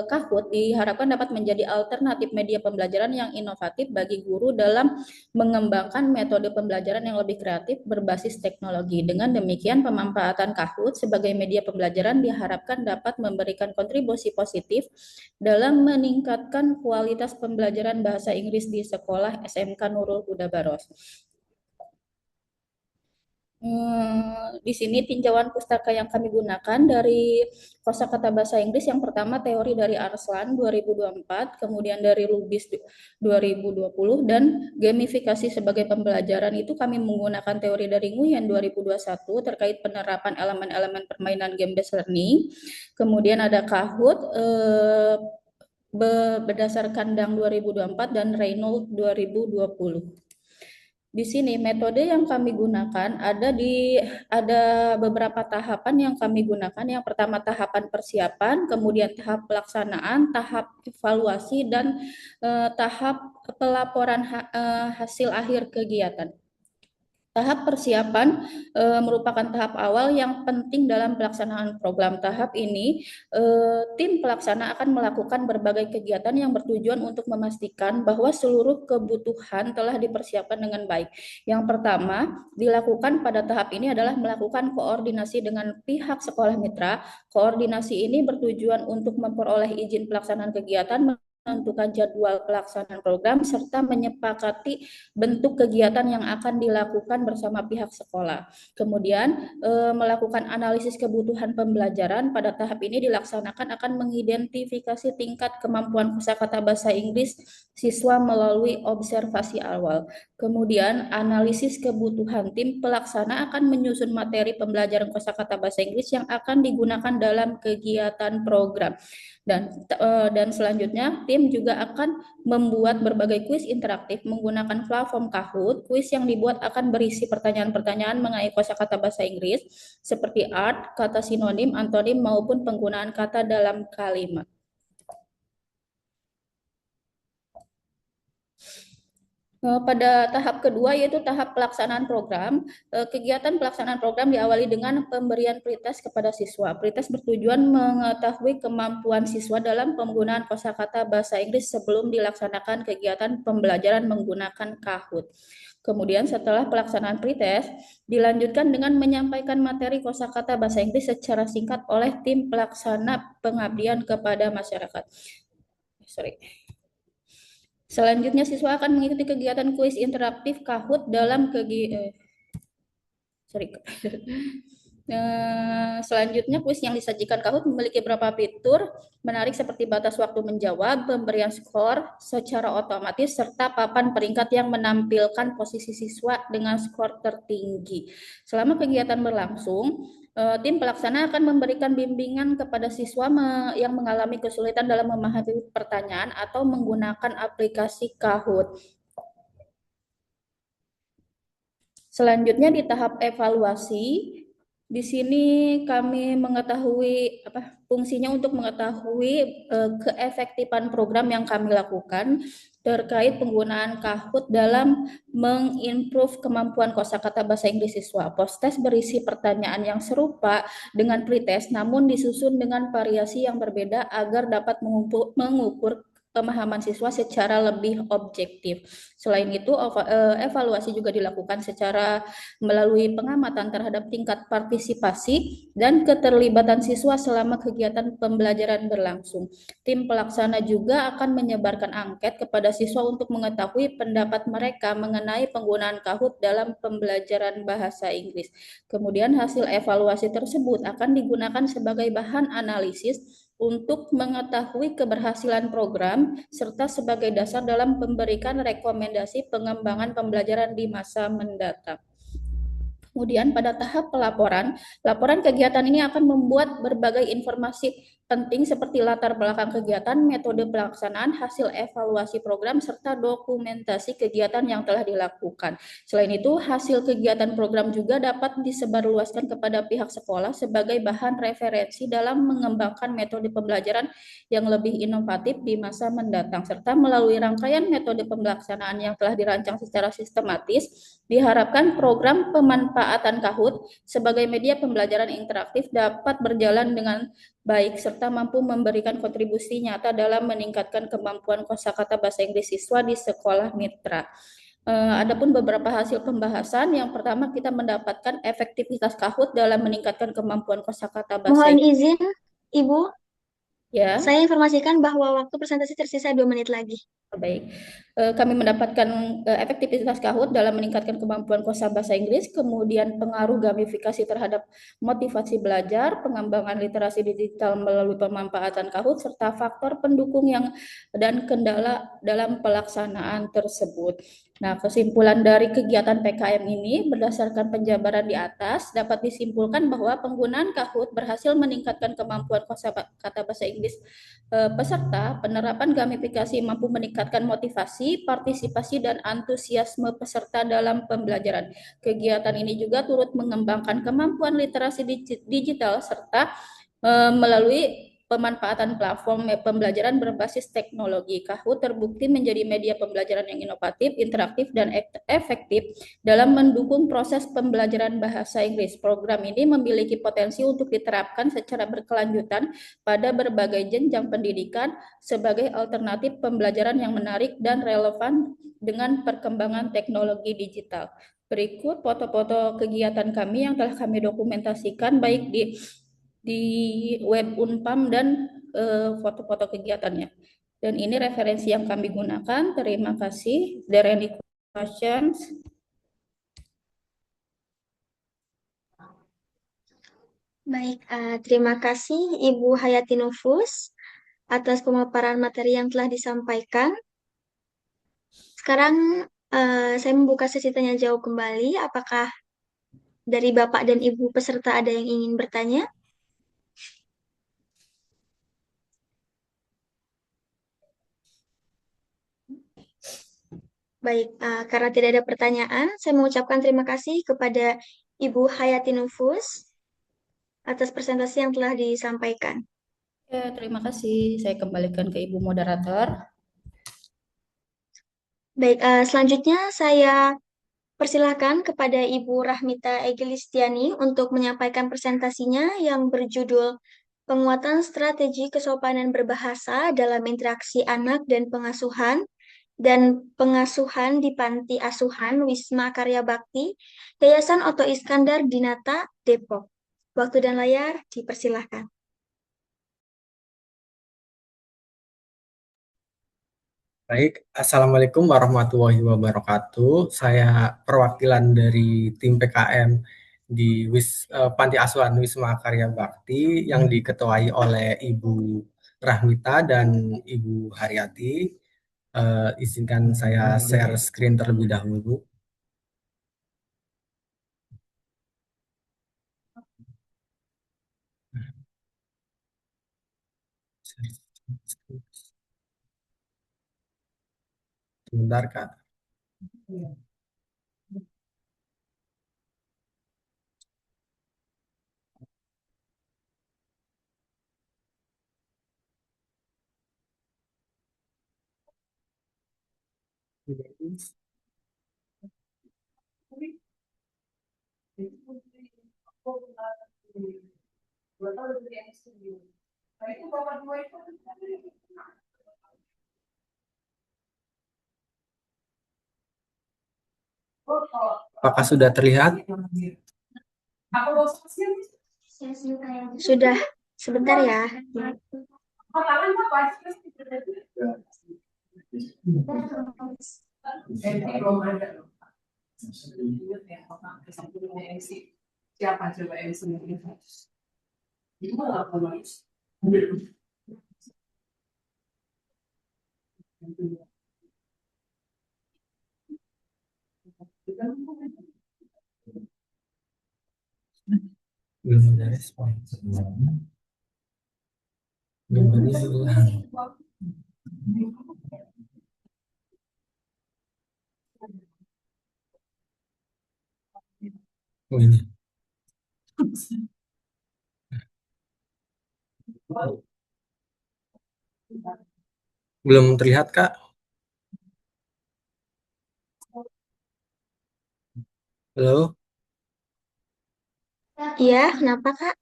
Kahoot diharapkan dapat menjadi alternatif media pembelajaran yang inovatif bagi guru dalam mengembangkan metode pembelajaran yang lebih kreatif berbasis teknologi. Dengan demikian, pemanfaatan Kahoot sebagai media pembelajaran diharapkan dapat memberikan kontribusi positif dalam meningkatkan kualitas pembelajaran bahasa Inggris di sekolah SMK Nurul Huda Baros. Di sini tinjauan pustaka yang kami gunakan dari kosakata bahasa Inggris. Yang pertama teori dari Arslan 2024, kemudian dari Lubis 2020, dan gamifikasi sebagai pembelajaran itu kami menggunakan teori dari Nguyen 2021 terkait penerapan elemen-elemen permainan game-based learning. Kemudian ada Kahoot berdasarkan Dang 2024 dan Reynolds 2020. Di sini metode yang kami gunakan ada beberapa tahapan yang kami gunakan. Yang pertama tahapan persiapan, kemudian tahap pelaksanaan, tahap evaluasi, dan tahap pelaporan hasil akhir kegiatan. Tahap persiapan merupakan tahap awal yang penting dalam pelaksanaan program. Tahap ini, tim pelaksana akan melakukan berbagai kegiatan yang bertujuan untuk memastikan bahwa seluruh kebutuhan telah dipersiapkan dengan baik. Yang pertama dilakukan pada tahap ini adalah melakukan koordinasi dengan pihak sekolah mitra. Koordinasi ini bertujuan untuk memperoleh izin pelaksanaan kegiatan, menentukan jadwal pelaksanaan program, serta menyepakati bentuk kegiatan yang akan dilakukan bersama pihak sekolah. Kemudian melakukan analisis kebutuhan pembelajaran. Pada tahap ini dilaksanakan akan mengidentifikasi tingkat kemampuan kosakata bahasa Inggris siswa melalui observasi awal. Kemudian analisis kebutuhan. Tim pelaksana akan menyusun materi pembelajaran kosakata bahasa Inggris yang akan digunakan dalam kegiatan program. Dan selanjutnya tim juga akan membuat berbagai kuis interaktif menggunakan platform Kahoot. Kuis yang dibuat akan berisi pertanyaan-pertanyaan mengenai kosakata bahasa Inggris seperti art, kata sinonim, antonim, maupun penggunaan kata dalam kalimat. Pada tahap kedua yaitu tahap pelaksanaan program. Kegiatan pelaksanaan program diawali dengan pemberian pretest kepada siswa. Pretest bertujuan mengetahui kemampuan siswa dalam penggunaan kosakata bahasa Inggris sebelum dilaksanakan kegiatan pembelajaran menggunakan Kahoot. Kemudian setelah pelaksanaan pretest dilanjutkan dengan menyampaikan materi kosakata bahasa Inggris secara singkat oleh tim pelaksana pengabdian kepada masyarakat. Selanjutnya siswa akan mengikuti kegiatan kuis interaktif Kahoot dalam selanjutnya kuis yang disajikan Kahoot memiliki beberapa fitur menarik seperti batas waktu menjawab, pemberian skor secara otomatis, serta papan peringkat yang menampilkan posisi siswa dengan skor tertinggi. Selama kegiatan berlangsung, tim pelaksana akan memberikan bimbingan kepada siswa yang mengalami kesulitan dalam memahami pertanyaan atau menggunakan aplikasi Kahoot. Selanjutnya di tahap evaluasi, di sini kami mengetahui fungsinya untuk mengetahui keefektifan program yang kami lakukan terkait penggunaan Kahoot dalam mengimprove kemampuan kosakata bahasa Inggris siswa. Post-test berisi pertanyaan yang serupa dengan pretest, namun disusun dengan variasi yang berbeda agar dapat mengukur pemahaman siswa secara lebih objektif. Selain itu, evaluasi juga dilakukan secara melalui pengamatan terhadap tingkat partisipasi dan keterlibatan siswa selama kegiatan pembelajaran berlangsung. Tim pelaksana juga akan menyebarkan angket kepada siswa untuk mengetahui pendapat mereka mengenai penggunaan Kahoot dalam pembelajaran bahasa Inggris. Kemudian hasil evaluasi tersebut akan digunakan sebagai bahan analisis untuk mengetahui keberhasilan program serta sebagai dasar dalam memberikan rekomendasi pengembangan pembelajaran di masa mendatang. Kemudian pada tahap pelaporan, laporan kegiatan ini akan membuat berbagai informasi penting seperti latar belakang kegiatan, metode pelaksanaan, hasil evaluasi program, serta dokumentasi kegiatan yang telah dilakukan. Selain itu, hasil kegiatan program juga dapat disebarluaskan kepada pihak sekolah sebagai bahan referensi dalam mengembangkan metode pembelajaran yang lebih inovatif di masa mendatang, serta melalui rangkaian metode pelaksanaan yang telah dirancang secara sistematis, diharapkan program pemanfaatan Kahoot sebagai media pembelajaran interaktif dapat berjalan dengan baik serta mampu memberikan kontribusi nyata dalam meningkatkan kemampuan kosakata bahasa Inggris siswa di sekolah mitra. Adapun beberapa hasil pembahasan, yang pertama kita mendapatkan efektivitas Kahoot dalam meningkatkan kemampuan kosakata bahasa Mohon Inggris. izin, Ibu, Ya. saya informasikan bahwa waktu presentasi tersisa 2 menit lagi. Baik, kami mendapatkan efektivitas Kahoot dalam meningkatkan kemampuan kosabahasa Inggris, kemudian pengaruh gamifikasi terhadap motivasi belajar, pengembangan literasi digital melalui pemanfaatan Kahoot, serta faktor pendukung dan kendala dalam pelaksanaan tersebut. Nah, kesimpulan dari kegiatan PKM ini berdasarkan penjabaran di atas dapat disimpulkan bahwa penggunaan Kahoot berhasil meningkatkan kemampuan kosakata bahasa Inggris peserta. Penerapan gamifikasi mampu meningkatkan motivasi, partisipasi, dan antusiasme peserta dalam pembelajaran. Kegiatan ini juga turut mengembangkan kemampuan literasi digital serta melalui pemanfaatan platform pembelajaran berbasis teknologi. Kahoot terbukti menjadi media pembelajaran yang inovatif, interaktif, dan efektif dalam mendukung proses pembelajaran bahasa Inggris. Program ini memiliki potensi untuk diterapkan secara berkelanjutan pada berbagai jenjang pendidikan sebagai alternatif pembelajaran yang menarik dan relevan dengan perkembangan teknologi digital. Berikut foto-foto kegiatan kami yang telah kami dokumentasikan baik di web Unpam dan foto-foto kegiatannya. Dan ini referensi yang kami gunakan. Terima kasih. There any questions? Baik, terima kasih Ibu Hayati Nufus atas pemaparan materi yang telah disampaikan. Sekarang saya membuka sesi tanya jawab kembali. Apakah dari Bapak dan Ibu peserta ada yang ingin bertanya? Baik, karena tidak ada pertanyaan, saya mengucapkan terima kasih kepada Ibu Hayati Nufus atas presentasi yang telah disampaikan. Ya, terima kasih. Saya kembalikan ke Ibu Moderator. Baik, selanjutnya saya persilahkan kepada Ibu Rahmita Egilistiani untuk menyampaikan presentasinya yang berjudul Penguatan Strategi Kesopanan Berbahasa dalam Interaksi Anak dan Pengasuhan di Panti Asuhan Wisma Karya Bakti, Yayasan Oto Iskandar Dinata, Depok. Waktu dan layar dipersilahkan. Baik, Assalamualaikum warahmatullahi wabarakatuh. Saya perwakilan dari tim PKM di Panti Asuhan Wisma Karya Bakti yang diketuai oleh Ibu Rahmita dan Ibu Haryati. Izinkan saya share screen terlebih dahulu. Sebentar, Kak. Apakah sudah terlihat? Sudah, sebentar ya. Siapa coba MC-nya? Belum ada respon. Gambarnya hilang. Oh ini. Belum terlihat, Kak? Halo? Iya, kenapa Kak?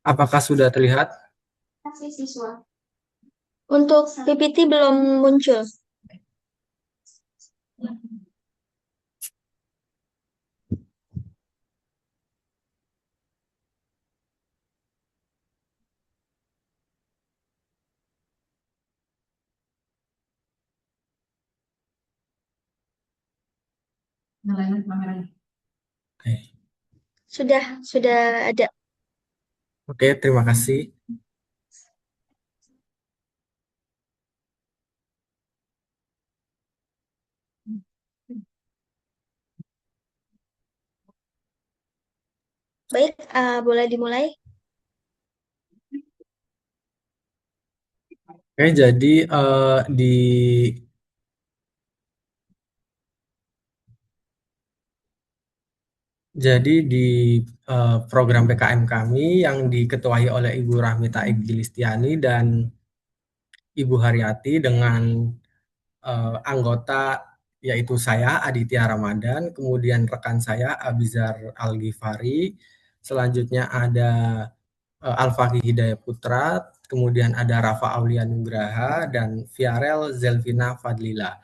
Apakah sudah terlihat? Untuk PPT belum muncul. Nyalain kameranya. Oke. Sudah ada. Oke, terima kasih. Baik, boleh dimulai. Oke, jadi di program PKM kami yang diketuai oleh Ibu Rahmita Egilistiani dan Ibu Haryati dengan anggota yaitu saya Aditya Ramadan, kemudian rekan saya Abizar Al-Ghifari, selanjutnya ada Al-Faqih Hidayat Putra, kemudian ada Rafa Aulia Nugraha dan Viarel Zelvina Fadlila.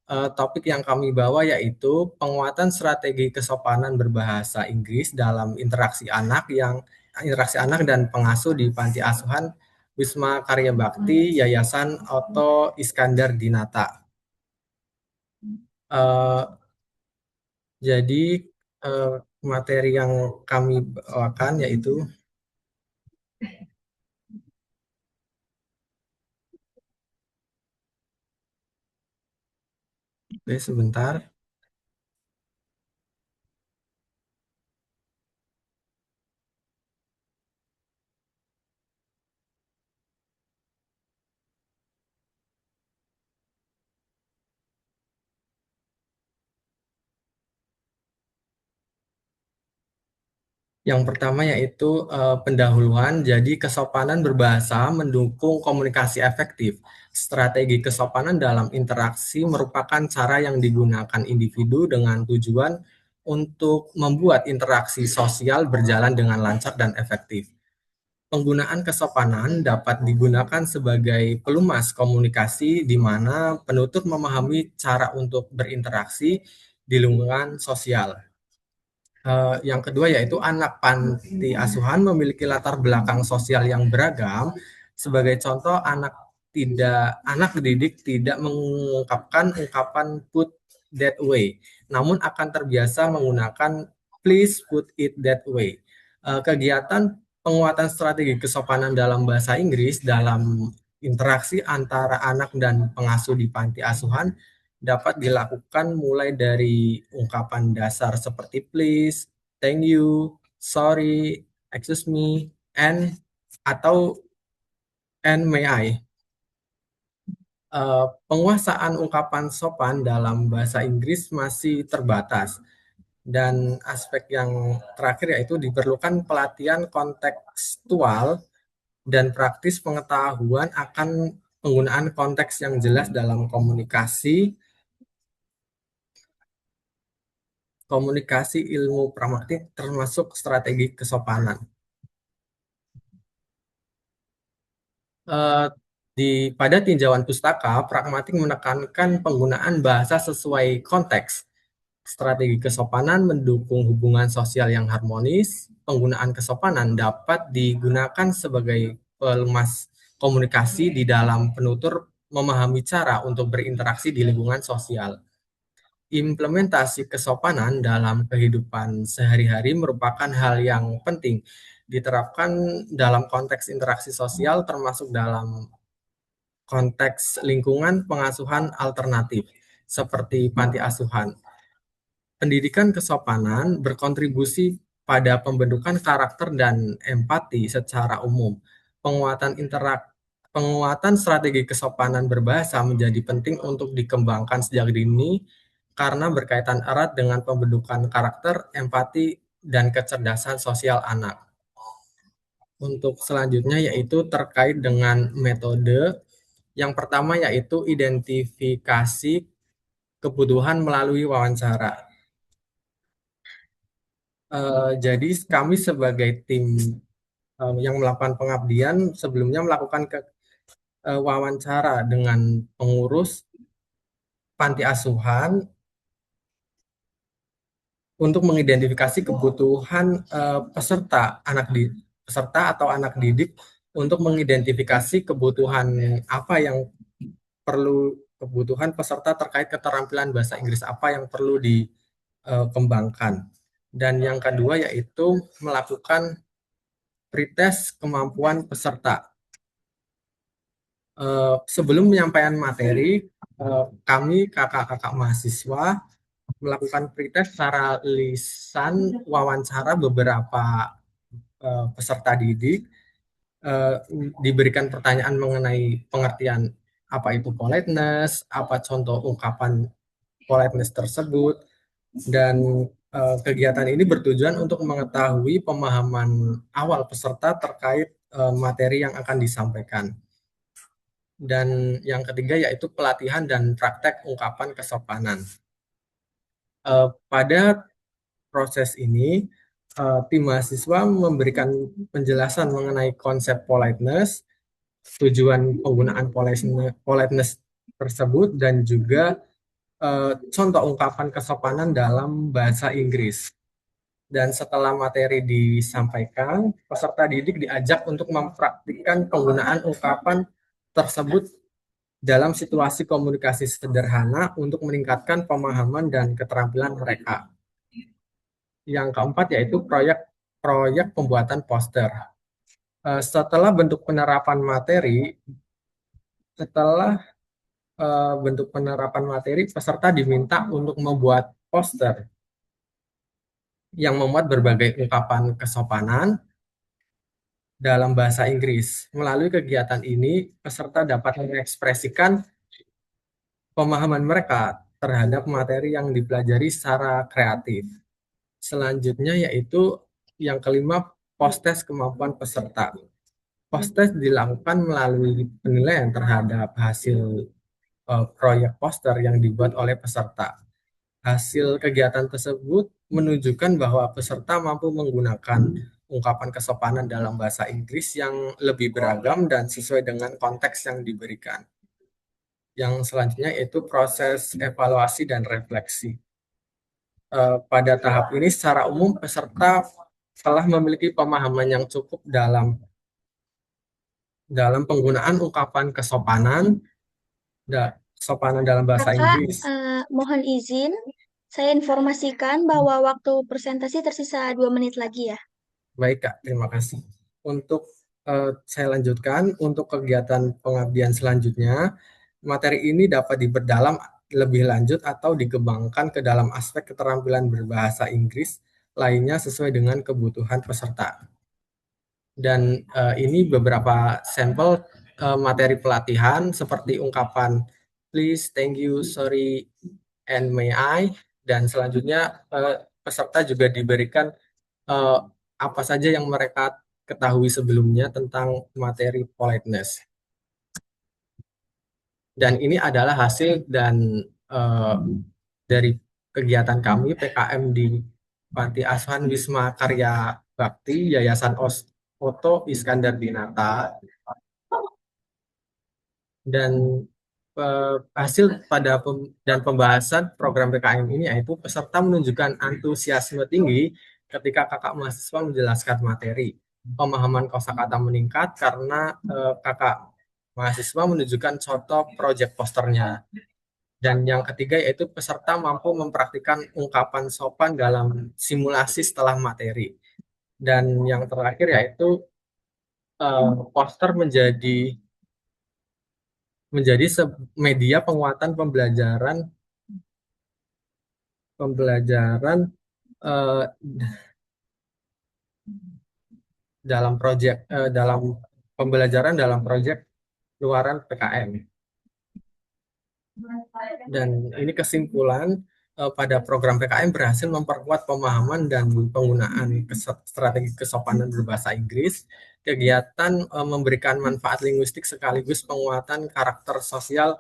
Topik yang kami bawa yaitu penguatan strategi kesopanan berbahasa Inggris dalam interaksi anak dan pengasuh di panti asuhan Wisma Karya Bakti Yayasan Otto Iskandar Dinata. Jadi materi yang kami bawakan yaitu sebentar. Yang pertama yaitu pendahuluan, jadi kesopanan berbahasa mendukung komunikasi efektif. Strategi kesopanan dalam interaksi merupakan cara yang digunakan individu dengan tujuan untuk membuat interaksi sosial berjalan dengan lancar dan efektif. Penggunaan kesopanan dapat digunakan sebagai pelumas komunikasi di mana penutur memahami cara untuk berinteraksi di lingkungan sosial. Yang kedua yaitu anak panti asuhan memiliki latar belakang sosial yang beragam. Sebagai contoh, anak didik tidak mengungkapkan ungkapan put that way, namun akan terbiasa menggunakan please put it that way. Kegiatan penguatan strategi kesopanan dalam bahasa Inggris dalam interaksi antara anak dan pengasuh di panti asuhan dapat dilakukan mulai dari ungkapan dasar seperti please, thank you, sorry, excuse me, and may I. Penguasaan ungkapan sopan dalam bahasa Inggris masih terbatas. Dan aspek yang terakhir yaitu diperlukan pelatihan kontekstual dan praktis pengetahuan akan penggunaan konteks yang jelas dalam komunikasi ilmu pragmatik termasuk strategi kesopanan. Pada tinjauan pustaka, pragmatik menekankan penggunaan bahasa sesuai konteks. Strategi kesopanan mendukung hubungan sosial yang harmonis. Penggunaan kesopanan dapat digunakan sebagai pelumas komunikasi di dalam penutur memahami cara untuk berinteraksi di lingkungan sosial. Implementasi kesopanan dalam kehidupan sehari-hari merupakan hal yang penting diterapkan dalam konteks interaksi sosial termasuk dalam konteks lingkungan pengasuhan alternatif seperti panti asuhan. Pendidikan kesopanan berkontribusi pada pembentukan karakter dan empati secara umum. Penguatan strategi kesopanan berbahasa menjadi penting untuk dikembangkan sejak dini karena berkaitan erat dengan pembentukan karakter, empati, dan kecerdasan sosial anak. Untuk selanjutnya yaitu terkait dengan metode. Yang pertama yaitu identifikasi kebutuhan melalui wawancara. Jadi kami sebagai tim yang melakukan pengabdian sebelumnya melakukan wawancara dengan pengurus panti asuhan untuk mengidentifikasi kebutuhan peserta atau anak didik untuk mengidentifikasi kebutuhan apa yang kebutuhan peserta terkait keterampilan bahasa Inggris apa yang perlu dikembangkan. Dan yang kedua yaitu melakukan pretest kemampuan peserta. Sebelum penyampaian materi, kami kakak-kakak mahasiswa melakukan pretest secara lisan wawancara beberapa peserta didik, diberikan pertanyaan mengenai pengertian apa itu politeness, apa contoh ungkapan politeness tersebut, dan kegiatan ini bertujuan untuk mengetahui pemahaman awal peserta terkait materi yang akan disampaikan. Dan yang ketiga yaitu pelatihan dan praktek ungkapan kesopanan. Pada proses ini, tim mahasiswa memberikan penjelasan mengenai konsep politeness, tujuan penggunaan politeness tersebut, dan juga contoh ungkapan kesopanan dalam bahasa Inggris. Dan setelah materi disampaikan, peserta didik diajak untuk mempraktikkan penggunaan ungkapan tersebut dalam situasi komunikasi sederhana untuk meningkatkan pemahaman dan keterampilan mereka. Yang keempat yaitu proyek pembuatan poster. Setelah bentuk penerapan materi, peserta diminta untuk membuat poster yang memuat berbagai ungkapan kesopanan dalam bahasa Inggris. Melalui kegiatan ini, peserta dapat mengekspresikan pemahaman mereka terhadap materi yang dipelajari secara kreatif. Selanjutnya yaitu yang kelima, post-test kemampuan peserta. Post-test dilakukan melalui penilaian terhadap hasil proyek poster yang dibuat oleh peserta. Hasil kegiatan tersebut menunjukkan bahwa peserta mampu menggunakan ungkapan kesopanan dalam bahasa Inggris yang lebih beragam dan sesuai dengan konteks yang diberikan. Yang selanjutnya yaitu proses evaluasi dan refleksi. Pada tahap ini secara umum peserta telah memiliki pemahaman yang cukup dalam penggunaan ungkapan kesopanan dalam bahasa Inggris. Mohon izin, saya informasikan bahwa waktu presentasi tersisa 2 menit lagi ya. Baik Kak, terima kasih. Untuk saya lanjutkan, untuk kegiatan pengabdian selanjutnya, materi ini dapat diperdalam lebih lanjut atau dikembangkan ke dalam aspek keterampilan berbahasa Inggris lainnya sesuai dengan kebutuhan peserta. Dan ini beberapa sampel materi pelatihan seperti ungkapan please, thank you, sorry, and may I. Dan selanjutnya peserta juga diberikan apa saja yang mereka ketahui sebelumnya tentang materi politeness. Dan ini adalah hasil dari kegiatan kami PKM di Panti Asuhan Wisma Karya Bakti Yayasan Oto Iskandar Dinata. Dan hasil dan pembahasan program PKM ini yaitu peserta menunjukkan antusiasme tinggi ketika kakak mahasiswa menjelaskan materi. Pemahaman kosakata meningkat karena kakak mahasiswa menunjukkan contoh proyek posternya. Dan yang ketiga yaitu peserta mampu mempraktikkan ungkapan sopan dalam simulasi setelah materi. Dan yang terakhir yaitu poster menjadi media penguatan pembelajaran dalam pembelajaran dalam proyek luaran PKM. Dan ini kesimpulan, pada program PKM berhasil memperkuat pemahaman dan penggunaan strategi kesopanan berbahasa Inggris. Kegiatan memberikan manfaat linguistik sekaligus penguatan karakter sosial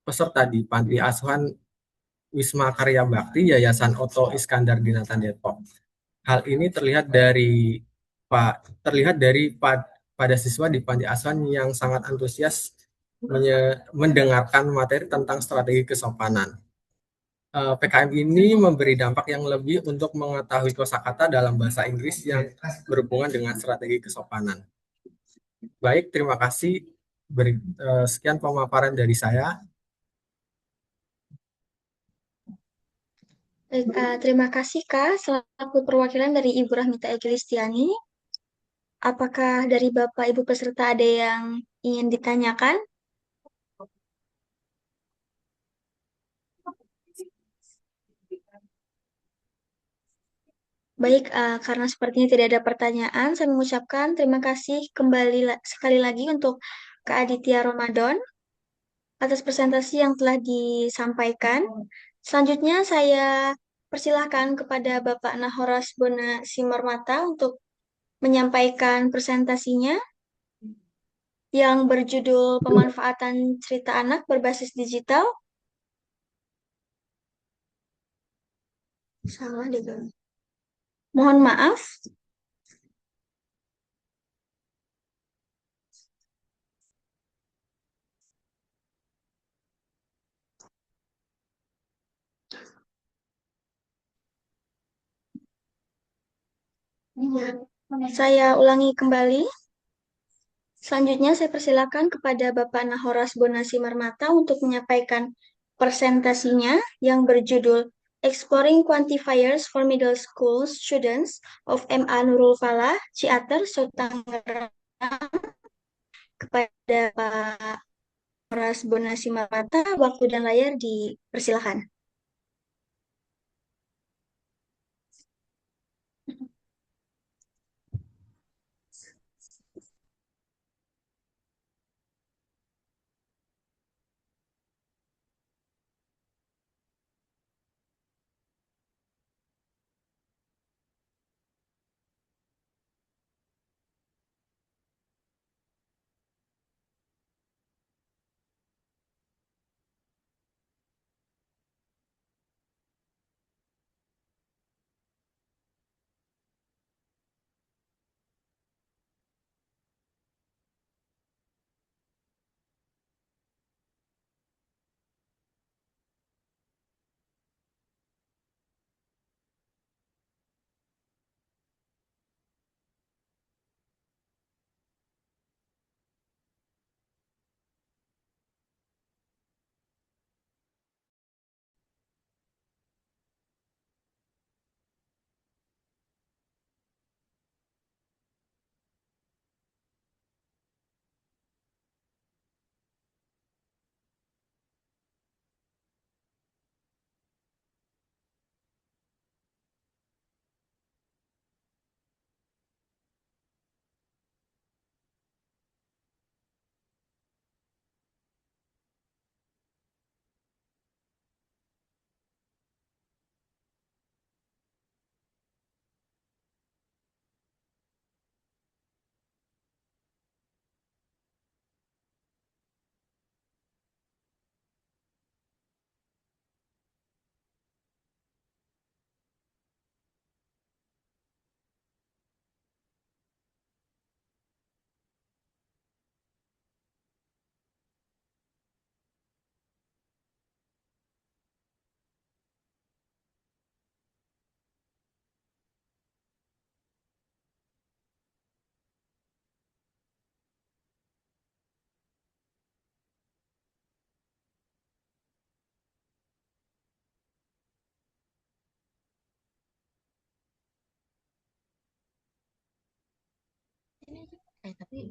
peserta di Panti Asuhan Wisma Karya Bakti Yayasan Oto Iskandar di Natan Depok. Hal ini pada siswa di panti asuhan yang sangat antusias mendengarkan materi tentang strategi kesopanan. PKM ini memberi dampak yang lebih untuk mengetahui kosakata dalam bahasa Inggris yang berhubungan dengan strategi kesopanan. Baik, terima kasih. Sekian pemaparan dari saya. Baik, terima kasih Kak, selaku perwakilan dari Ibu Rahmita Egilistiani. Apakah dari Bapak Ibu peserta ada yang ingin ditanyakan? Baik, karena sepertinya tidak ada pertanyaan, saya mengucapkan terima kasih kembali sekali lagi untuk Kak Aditya Ramadan atas presentasi yang telah disampaikan. Selanjutnya saya persilahkan kepada Bapak Nahoras Bona Simormata untuk menyampaikan presentasinya yang berjudul Pemanfaatan Cerita Anak Berbasis Digital. Salah deh. Mohon maaf. Saya ulangi kembali. Selanjutnya saya persilakan kepada Bapak Nahoras Bonasi Marmata untuk menyampaikan presentasinya yang berjudul Exploring Quantifiers for Middle School Students of MA Nurul Falah, Ciater, Tangerang. Kepada Pak Nahoras Bonasi Marmata, waktu dan layar dipersilakan. Tapi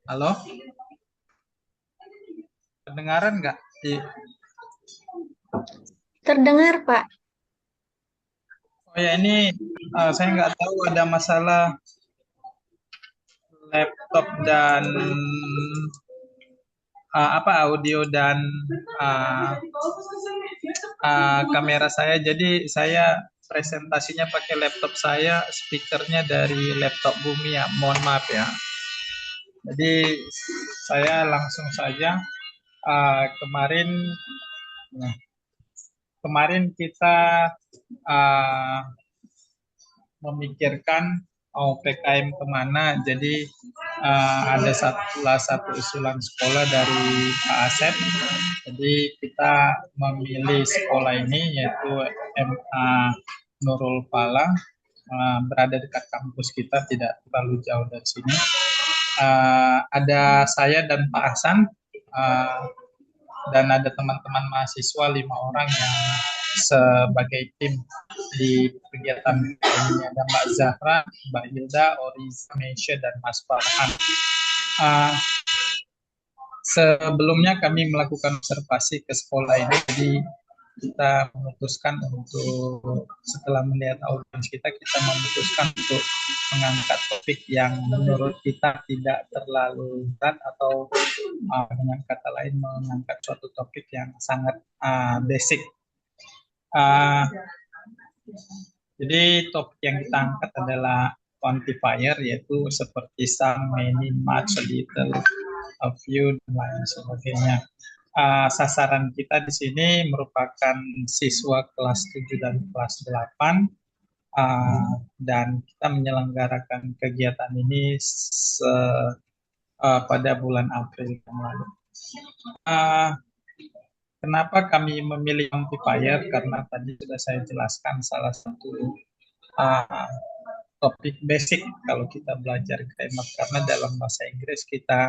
Halo, kedengaran nggak? Terdengar, Pak. Oh ya, ini saya nggak tahu ada masalah laptop dan audio dan kamera saya. Jadi saya presentasinya pakai laptop saya, speakernya dari laptop Bumi ya. Mohon maaf ya. Jadi saya langsung saja kemarin kita memikirkan mau PKM kemana. Jadi ada satu usulan sekolah dari Pak Asep. Jadi kita memilih sekolah ini yaitu MA Nurul Falah, berada dekat kampus kita, tidak terlalu jauh dari sini. Ada saya dan Pak Hasan, dan ada teman-teman mahasiswa 5 orang yang sebagai tim di kegiatan ini. Ada Mbak Zahra, Mbak Hilda, Oriza, Mesya, dan Mas Farhan. Sebelumnya kami melakukan observasi ke sekolah ini, jadi kita memutuskan untuk, setelah melihat audiens kita memutuskan untuk mengangkat topik yang menurut kita tidak terlalu berat, atau dengan kata lain mengangkat suatu topik yang sangat basic. Jadi topik yang kita angkat adalah quantifier, yaitu seperti some, many, much, little, a few, dan lain sebagainya. Sasaran kita di sini merupakan siswa kelas 7 dan kelas 8, dan kita menyelenggarakan kegiatan ini pada bulan April yang lalu. Kenapa kami memilih quantifier? Karena tadi sudah saya jelaskan, salah satu topik basic kalau kita belajar grammar, karena dalam bahasa Inggris kita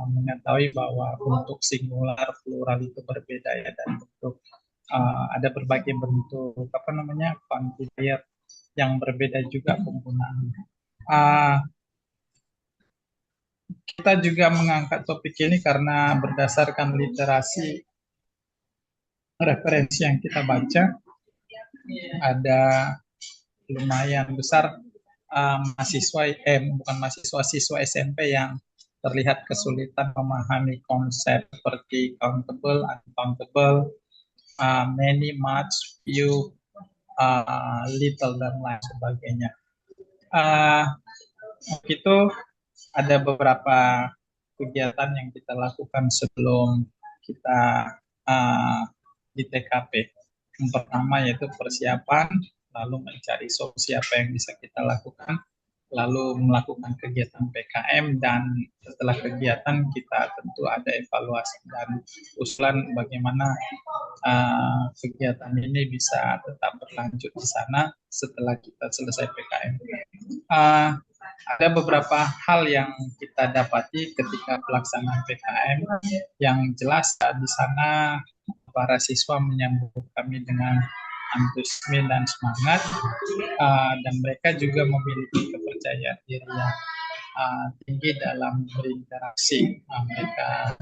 mengetahui bahwa bentuk singular, plural itu berbeda ya, dan bentuk ada berbagai bentuk quantifier yang berbeda juga penggunaannya. Kita juga mengangkat topik ini karena berdasarkan literasi referensi yang kita baca, ada lumayan besar siswa SMP yang terlihat kesulitan memahami konsep seperti countable, uncountable, many, much, few, little, dan lain sebagainya. Itu ada beberapa kegiatan yang kita lakukan sebelum kita di TKP. Yang pertama yaitu persiapan, lalu mencari solusi apa yang bisa kita lakukan, lalu melakukan kegiatan PKM, dan setelah kegiatan kita tentu ada evaluasi dan usulan bagaimana kegiatan ini bisa tetap berlanjut di sana setelah kita selesai PKM. Ada beberapa hal yang kita dapati ketika pelaksanaan PKM. Yang jelas di sana para siswa menyambut kami dengan antusiasme dan semangat, dan mereka juga memiliki kepercayaan diri yang tinggi dalam berinteraksi. Mereka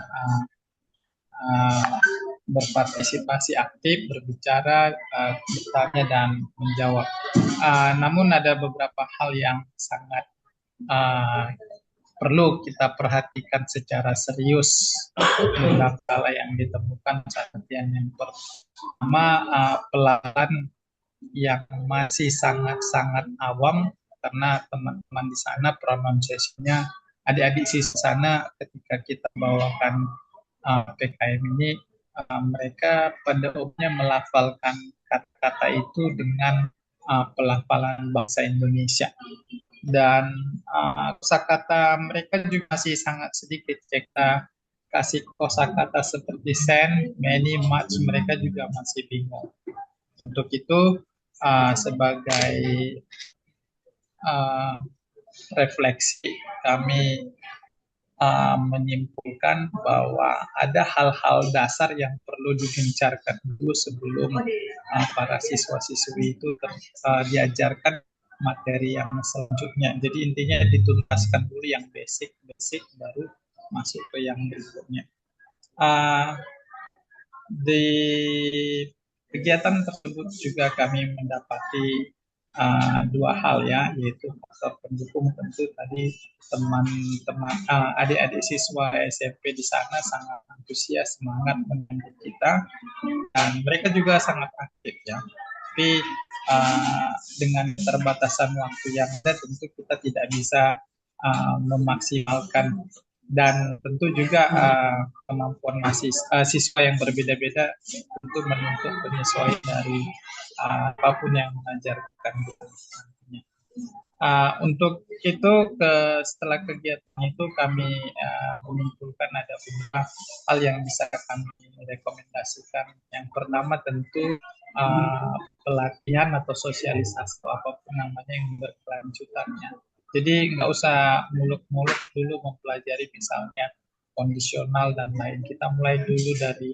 berpartisipasi aktif, berbicara, bertanya, dan menjawab. Namun ada beberapa hal yang sangat perlu kita perhatikan secara serius. Beberapa hal yang ditemukan saat yang pertama, pelajaran yang masih sangat-sangat awam, karena teman-teman di sana pronunciation-nya, adik-adik di sana ketika kita bawakan PKM ini, mereka pada umumnya melafalkan kata-kata itu dengan pelafalan bahasa Indonesia, dan kosakata mereka juga masih sangat sedikit. Kita kasih kosakata seperti send, many, much, mereka juga masih bingung. Untuk itu sebagai refleksi, kami menyimpulkan bahwa ada hal-hal dasar yang perlu digencarkan dulu sebelum para siswa-siswi itu diajarkan materi yang selanjutnya. Jadi intinya dituntaskan dulu yang basic baru masuk ke yang berikutnya. Di kegiatan tersebut juga kami mendapati dua hal ya, yaitu faktor pendukung. Tentu tadi teman-teman adik-adik siswa SMP di sana sangat antusias, semangat menyambut kita, dan mereka juga sangat aktif ya. Tapi dengan keterbatasan waktu yang ada, tentu kita tidak bisa memaksimalkan, dan tentu juga kemampuan siswa yang berbeda-beda untuk menuntut penyesuaian dari apapun yang mengajarkan. Untuk itu setelah kegiatan itu kami menyimpulkan ada beberapa hal yang bisa kami rekomendasikan. Yang pertama tentu pelatihan atau sosialisasi atau apapun namanya yang berkelanjutannya. Jadi nggak usah muluk-muluk dulu mempelajari misalnya kondisional dan lain. Kita mulai dulu dari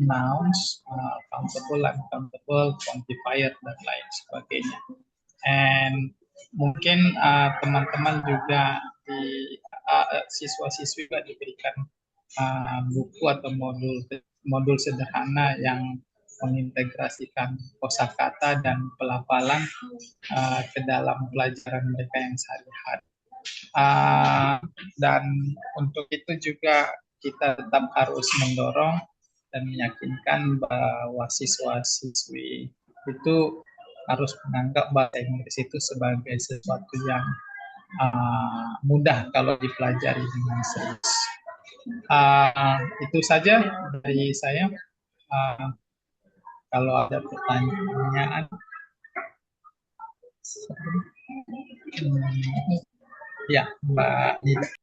nouns, countable, uncountable, quantifier dan lain sebagainya. And mungkin teman-teman juga siswa-siswi juga diberikan buku atau modul sederhana yang mengintegrasikan kosakata dan pelafalan ke dalam pelajaran mereka yang sehari-hari. Dan untuk itu juga kita tetap harus mendorong dan meyakinkan bahwa siswa-siswi itu harus menganggap bahasa Inggris itu sebagai sesuatu yang mudah kalau dipelajari dengan serius. Itu saja dari saya. Kalau ada pertanyaan, ya Mbak Nida,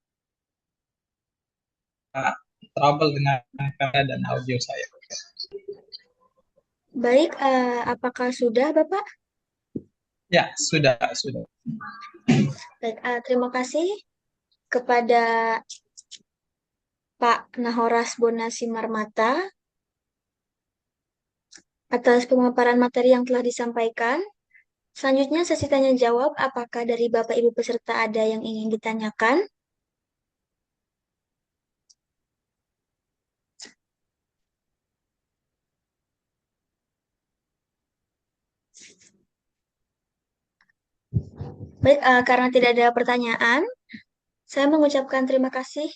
trouble dengan kamera dan audio saya. Baik, apakah sudah Bapak? Ya, sudah. Baik, terima kasih kepada Pak Nahoras Bonasimarmata atas pemaparan materi yang telah disampaikan. Selanjutnya sesi tanya jawab. Apakah dari Bapak Ibu peserta ada yang ingin ditanyakan? Baik, karena tidak ada pertanyaan, saya mengucapkan terima kasih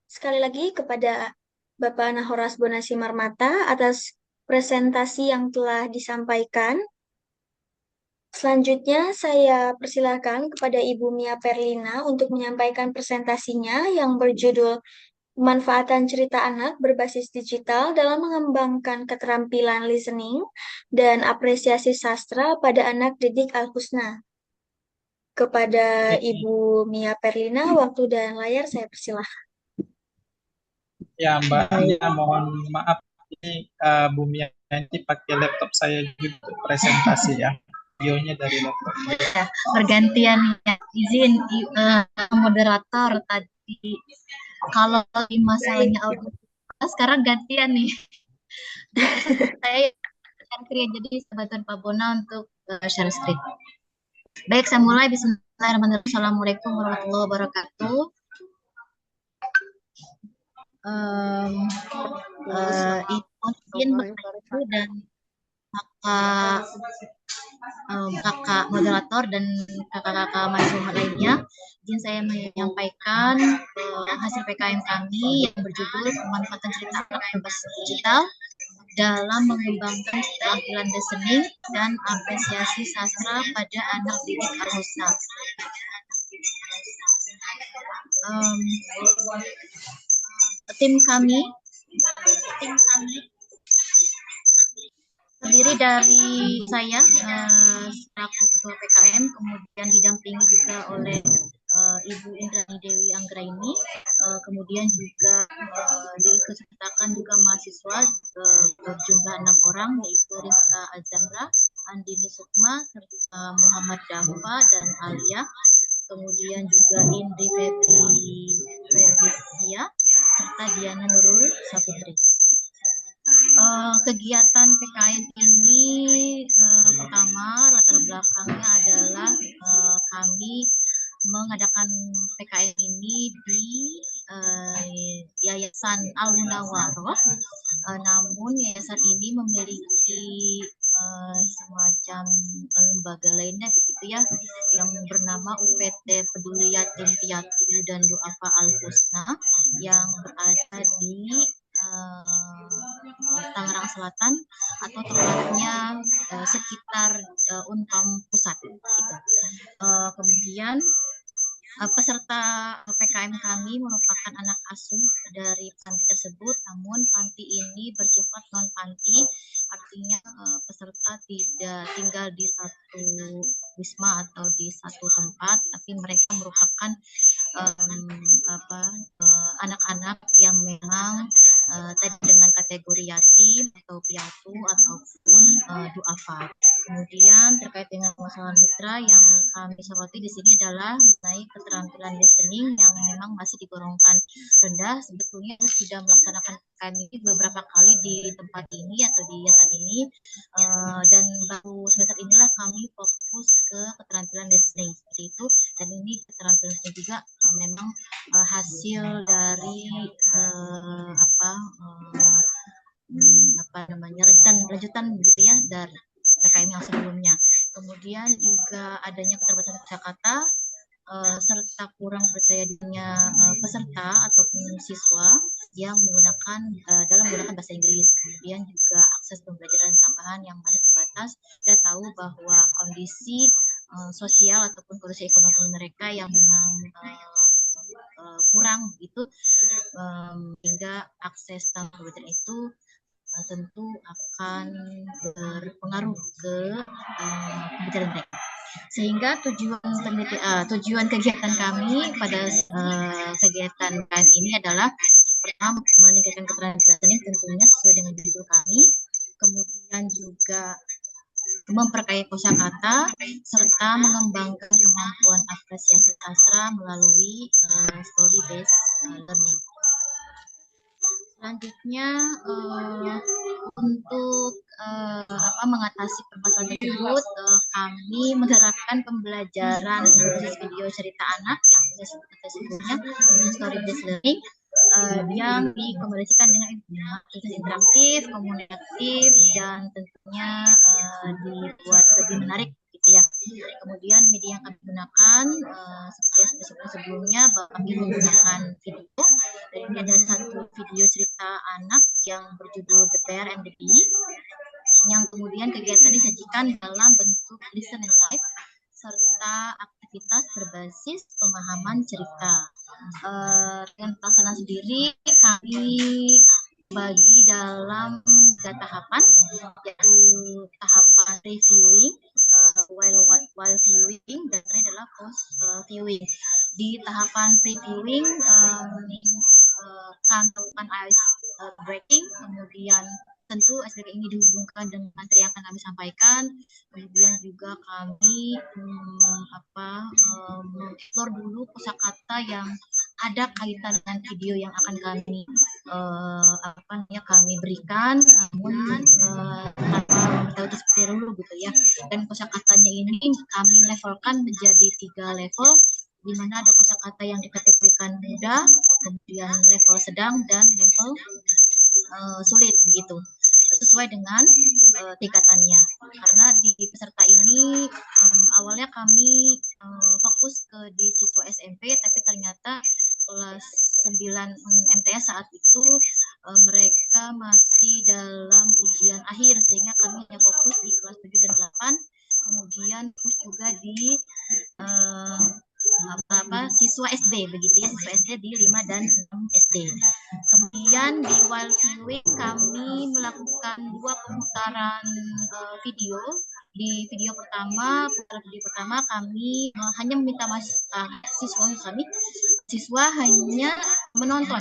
sekali lagi kepada Bapak Nahoras Bonasimarmata atas presentasi yang telah disampaikan. Selanjutnya, saya persilakan kepada Ibu Mia Perlina untuk menyampaikan presentasinya yang berjudul Pemanfaatan Cerita Anak Berbasis Digital dalam Mengembangkan Keterampilan Listening dan Apresiasi Sastra pada Anak Didik Al-Husna. Kepada Ibu Mia Perlina, waktu dan layar saya persilahkan. Ya Mbak Mia, mohon maaf ini Bu Mia nanti pakai laptop saya juga untuk presentasi ya. Videonya dari laptop. Ya, pergantian ya. Izin moderator tadi kalau masalahnya audio sekarang gantian nih. Saya jadi bantuan Pak Bona untuk share screen. Baik, saya mulai. Bismillahirrahmanirrahim. Assalamualaikum warahmatullahi wabarakatuh. Izin Bapak Ibu dan kakak moderator dan kakak-kakak mahasiswa lainnya, izin saya menyampaikan hasil PKM kami yang berjudul Pemanfaatan Cerita Anak Berbasis Digital dalam Mengembangkan Keterampilan Listening dan Apresiasi Sastra pada Anak Didik Al-Husna. Tim kami terdiri dari saya selaku Ketua PKM, kemudian didampingi juga oleh Ibu Indrani Dewi Anggraini, kemudian juga diikutsertakan juga mahasiswa berjumlah 6 orang, yaitu Rizka Azamra, Andini Sukma, serta Muhammad Dafa dan Alia, kemudian juga Indri Febrisya, serta Diana Nurul Saputri. Kegiatan PKN ini pertama latar belakangnya adalah kami mengadakan PKN ini di Yayasan Al-Munawaroh. Namun yayasan ini memiliki semacam lembaga lainnya begitu ya, yang bernama UPT Peduli Yatim Piatu dan Duafa Al-Husna yang berada di Tangerang Selatan atau tepatnya sekitar Unpam Pusat gitu. Kemudian peserta PKM kami merupakan anak asuh dari panti tersebut, namun panti ini bersifat non panti, artinya peserta tidak tinggal di satu wisma atau di satu tempat, tapi mereka merupakan anak-anak yang memang tadi dengan kategori yatim atau piatu ataupun duafa. Kemudian terkait dengan masalah mitra yang kami soroti di sini adalah mengenai keterampilan listening yang memang masih digolongkan rendah. Sebetulnya sudah melaksanakan PKM ini beberapa kali di tempat ini atau di yayasan ini, dan baru semester inilah kami fokus ke keterampilan listening seperti itu. Dan ini keterampilan listening juga memang hasil dari lanjutan gitu ya dari PKM yang sebelumnya. Kemudian juga adanya keterbatasan kosakata serta kurang percaya dirinya peserta ataupun siswa yang dalam menggunakan bahasa Inggris. Kemudian juga akses pembelajaran tambahan yang masih terbatas. Kita tahu bahwa kondisi sosial ataupun kondisi ekonomi mereka yang memang kurang begitu, hingga akses tambahan pembelajaran itu tentu akan berpengaruh ke pembelajaran mereka. Sehingga tujuan kegiatan kami pada kegiatan kali ini adalah pertama meningkatkan keterampilan listening tentunya sesuai dengan judul kami, kemudian juga memperkaya kosakata serta mengembangkan kemampuan apresiasi sastra melalui story based learning. Selanjutnya untuk mengatasi permasalahan tersebut, kami menerapkan pembelajaran berbasis video cerita anak yang sebelumnya dengan story based learning yang dikombinasikan dengan aktivitas interaktif, komunikatif, dan tentunya dibuat lebih menarik gitu ya. Kemudian media yang kami gunakan seperti yang sebelumnya, kami menggunakan video. Dan ini ada satu video cerita anak yang berjudul The Bear and the Bee, yang kemudian kegiatan disajikan dalam bentuk listen and type serta aktivitas berbasis pemahaman cerita. Dengan pelaksanaan sendiri kami bagi dalam 3 tahapan, yaitu tahapan reviewing, while viewing, dan terakhir adalah post viewing. Di tahapan previewing kami melakukan ice breaking, kemudian tentu icebreaker ini dihubungkan dengan materi yang akan kami sampaikan. Kemudian juga kami mengeksplor dulu kosakata yang ada kaitan dengan video yang akan kami berikan, namun tahu itu seperti dulu gitu ya. Dan kosakatanya ini kami levelkan menjadi 3 level, di mana ada kosakata yang dikategorikan mudah, kemudian level sedang, dan level sulit begitu, sesuai dengan tingkatannya. Karena di peserta ini awalnya kami fokus di siswa SMP, tapi ternyata kelas 9 MTS saat itu mereka masih dalam ujian akhir, sehingga kami hanya fokus di kelas 7 dan 8. Kemudian terus juga di siswa SD begitu ya, siswa SD di 5 dan 6 SD. Kemudian di while viewing kami melakukan 2 pemutaran video. Di video pertama kami hanya meminta siswa hanya menonton.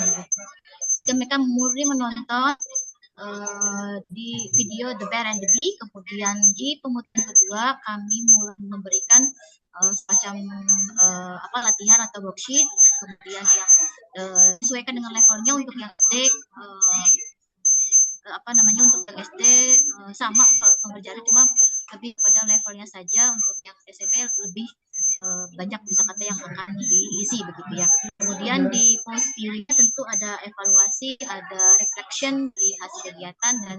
Mereka murni menonton di video The Bear and the Bee. Kemudian di pemutaran kedua kami mulai memberikan semacam latihan atau worksheet, kemudian yang disesuaikan dengan levelnya. Untuk yang SD untuk yang SD sama pengerjaannya, cuma lebih pada levelnya saja. Untuk yang SMP lebih banyak kosakata yang akan diisi begitu ya. Kemudian di post viewing tentu ada evaluasi, ada reflection dari hasil kegiatan dan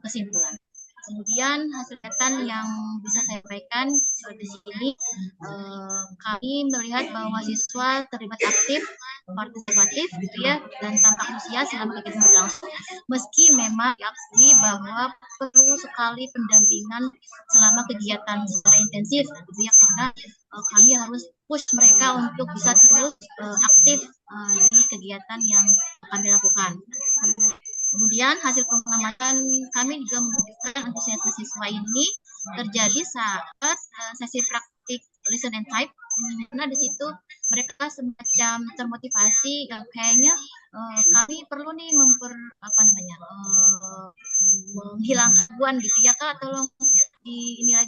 kesimpulan. Kemudian hasil kegiatan yang bisa saya sampaikan di sini, kami melihat bahwa siswa terlibat aktif, partisipatif, gitu ya, dan tampak antusias selama kegiatan berlangsung. Meski memang diakui bahwa perlu sekali pendampingan selama kegiatan secara intensif, gitu ya, karena kami harus push mereka untuk bisa terus aktif di kegiatan yang kami lakukan. Kemudian hasil pengamatan kami juga menunjukkan antusiasme siswa ini terjadi saat sesi praktik listen and type, karena di situ mereka semacam termotivasi, kayaknya kami perlu nih menghilangkan gangguan gitu ya Kak, tolong diulang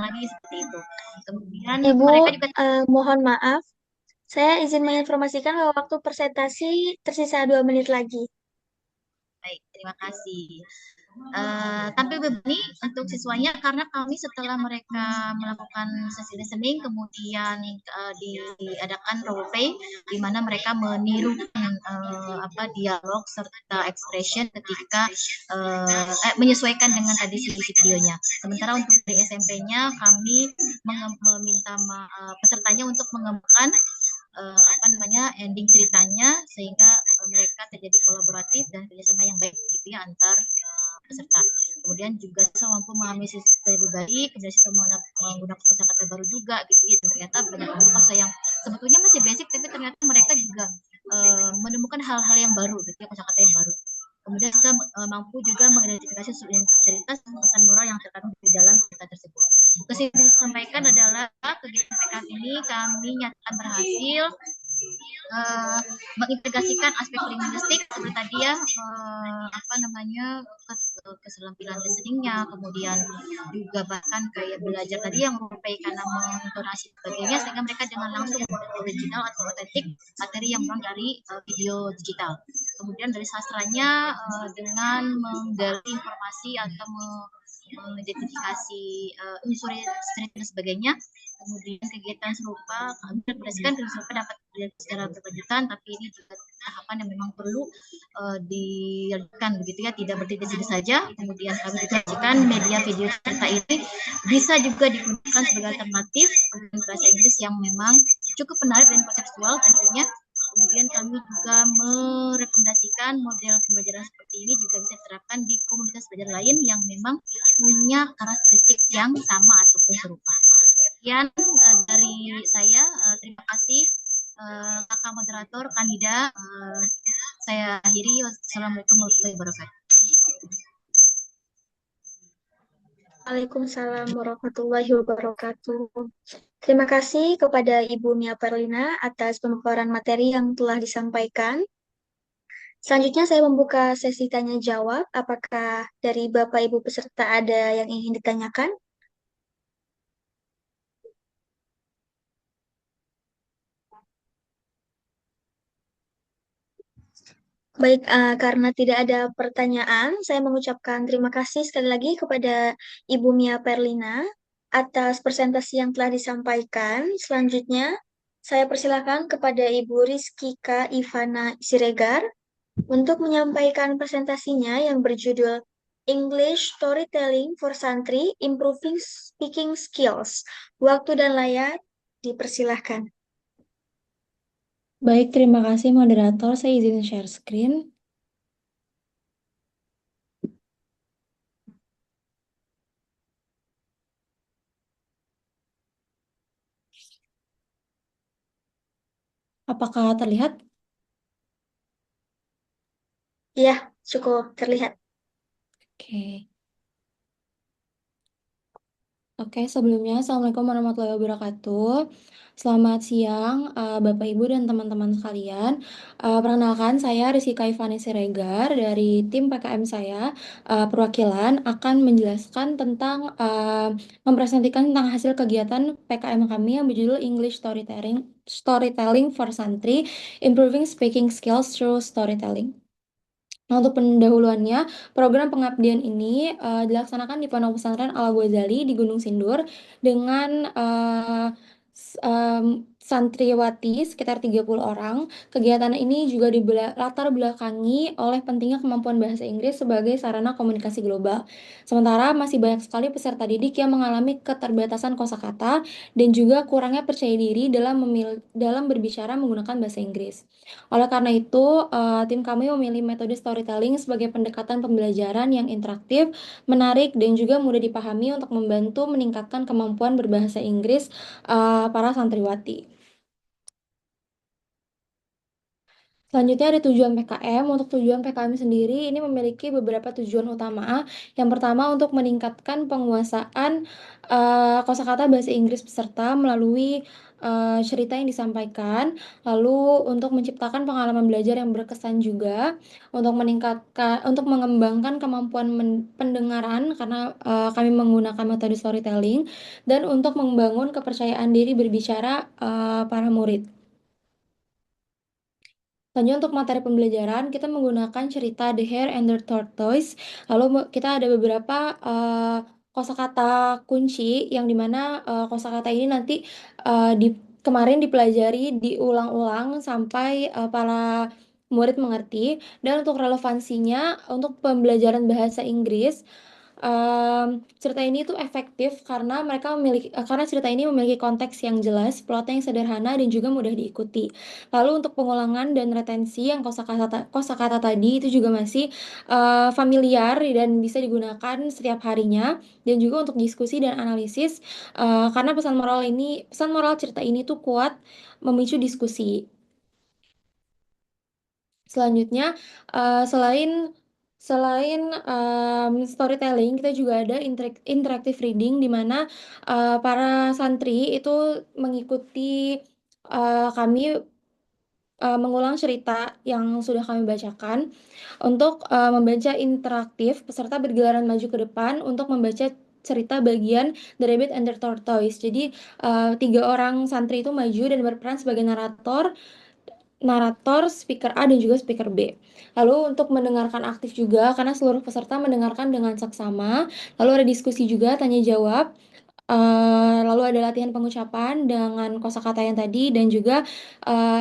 lagi seperti itu. Kemudian Ibu, mereka juga mohon maaf, saya izin menginformasikan bahwa waktu presentasi tersisa 2 menit lagi. baik, terima kasih. Tampil bebani untuk siswanya karena kami setelah mereka melakukan sesi listening, kemudian diadakan role play di mana mereka menirukan dialog serta expression ketika menyesuaikan dengan tadi si videonya. Sementara untuk di SMP-nya kami meminta pesertanya untuk mengembangkan ending ceritanya sehingga mereka terjadi kolaboratif dan kerjasama yang baik gitu ya antar peserta. Kemudian juga siswa mampu memahami sisi lebih baik, kemudian siswa menggunakan kosakata baru juga gitu ya, dan ternyata banyak kosa yang sebetulnya masih basic tapi ternyata mereka juga menemukan hal-hal yang baru gitu ya, kosakata yang baru. Kemudian siswa mampu juga mengidentifikasi cerita pesan moral yang terkandung di dalam cerita tersebut. Terus yang saya sampaikan adalah kegiatan PKM ini kami nyatakan berhasil mengintegrasikan aspek linguistik seperti tadi ya, keselampilan listeningnya, kemudian juga bahkan kayak belajar tadi yang merupakan karena mengintonasi sebagainya, sehingga mereka dengan langsung original atau otentik materi yang memang dari video digital. Kemudian dari sastranya dengan menggali informasi atau mengidentifikasi unsur cerita dan sebagainya. Kemudian kegiatan serupa kami rekomendasikan dapat dilihat secara berkelanjutan, tapi ini juga tahapan yang memang perlu dilakukan begitu ya, tidak berdiri di sini saja. Kemudian kami juga media video cerita ini bisa juga digunakan sebagai alternatif dengan bahasa Inggris yang memang cukup menarik dan konseptual tentunya. Kemudian kami juga merekomendasikan model pembelajaran seperti ini juga bisa diterapkan di komunitas belajar lain yang memang punya karakteristik yang sama ataupun serupa. Sekian dari saya, terima kasih kakak moderator Kandida. Saya akhiri. Wassalamualaikum warahmatullahi wabarakatuh. Waalaikumsalam warahmatullahi wabarakatuh. Terima kasih kepada Ibu Mia Perlina atas pemaparan materi yang telah disampaikan. Selanjutnya saya membuka sesi tanya jawab. Apakah dari Bapak Ibu peserta ada yang ingin ditanyakan? Baik, karena tidak ada pertanyaan, saya mengucapkan terima kasih sekali lagi kepada Ibu Mia Perlina atas presentasi yang telah disampaikan. Selanjutnya, saya persilakan kepada Ibu Rizkika Ivana Siregar untuk menyampaikan presentasinya yang berjudul English Storytelling for Santri, Improving Speaking Skills. Waktu dan layar dipersilahkan. Baik, terima kasih moderator. Saya izin share screen. Apakah terlihat? Iya, cukup terlihat. Oke. Oke, sebelumnya Assalamualaikum warahmatullahi wabarakatuh. Selamat siang Bapak Ibu dan teman-teman sekalian. Perkenalkan saya Rizkika Ivani Siregar dari tim PKM saya. Perwakilan akan menjelaskan tentang mempresentasikan tentang hasil kegiatan PKM kami yang berjudul English Storytelling for Santri, Improving Speaking Skills Through Storytelling. Nah, untuk pendahuluannya, program pengabdian ini dilaksanakan di Pondok Pesantren Al Ghazali di Gunung Sindur dengan santriwati sekitar 30 orang. Kegiatan ini juga latar belakangi oleh pentingnya kemampuan bahasa Inggris sebagai sarana komunikasi global. Sementara masih banyak sekali peserta didik yang mengalami keterbatasan kosakata dan juga kurangnya percaya diri dalam berbicara menggunakan bahasa Inggris. Oleh karena itu, tim kami memilih metode storytelling sebagai pendekatan pembelajaran yang interaktif, menarik, dan juga mudah dipahami untuk membantu meningkatkan kemampuan berbahasa Inggris para santriwati. Selanjutnya ada tujuan PKM. Untuk tujuan PKM sendiri ini memiliki beberapa tujuan utama. Yang pertama untuk meningkatkan penguasaan kosakata bahasa Inggris peserta melalui cerita yang disampaikan. Lalu untuk menciptakan pengalaman belajar yang berkesan juga, untuk mengembangkan kemampuan pendengaran karena kami menggunakan metode storytelling, dan untuk membangun kepercayaan diri berbicara para murid. Selanjutnya untuk materi pembelajaran, kita menggunakan cerita The Hare and the Tortoise. Lalu kita ada beberapa kosakata kunci yang dimana kosakata ini nanti kemarin dipelajari diulang-ulang sampai para murid mengerti. Dan untuk relevansinya untuk pembelajaran bahasa Inggris, cerita ini tuh efektif karena karena cerita ini memiliki konteks yang jelas, plot yang sederhana dan juga mudah diikuti. Lalu untuk pengulangan dan retensi yang kosakata tadi itu juga masih familiar dan bisa digunakan setiap harinya, dan juga untuk diskusi dan analisis karena pesan moral cerita ini tuh kuat memicu diskusi. Selanjutnya, selain storytelling, kita juga ada interactive reading di mana para santri itu mengikuti kami mengulang cerita yang sudah kami bacakan. Untuk membaca interaktif, peserta bergiliran maju ke depan untuk membaca cerita bagian The Rabbit and the Tortoise. Jadi 3 orang santri itu maju dan berperan sebagai narator, speaker A dan juga speaker B. Lalu untuk mendengarkan aktif juga karena seluruh peserta mendengarkan dengan saksama. Lalu ada diskusi juga, tanya jawab. Lalu ada latihan pengucapan dengan kosakata yang tadi, dan juga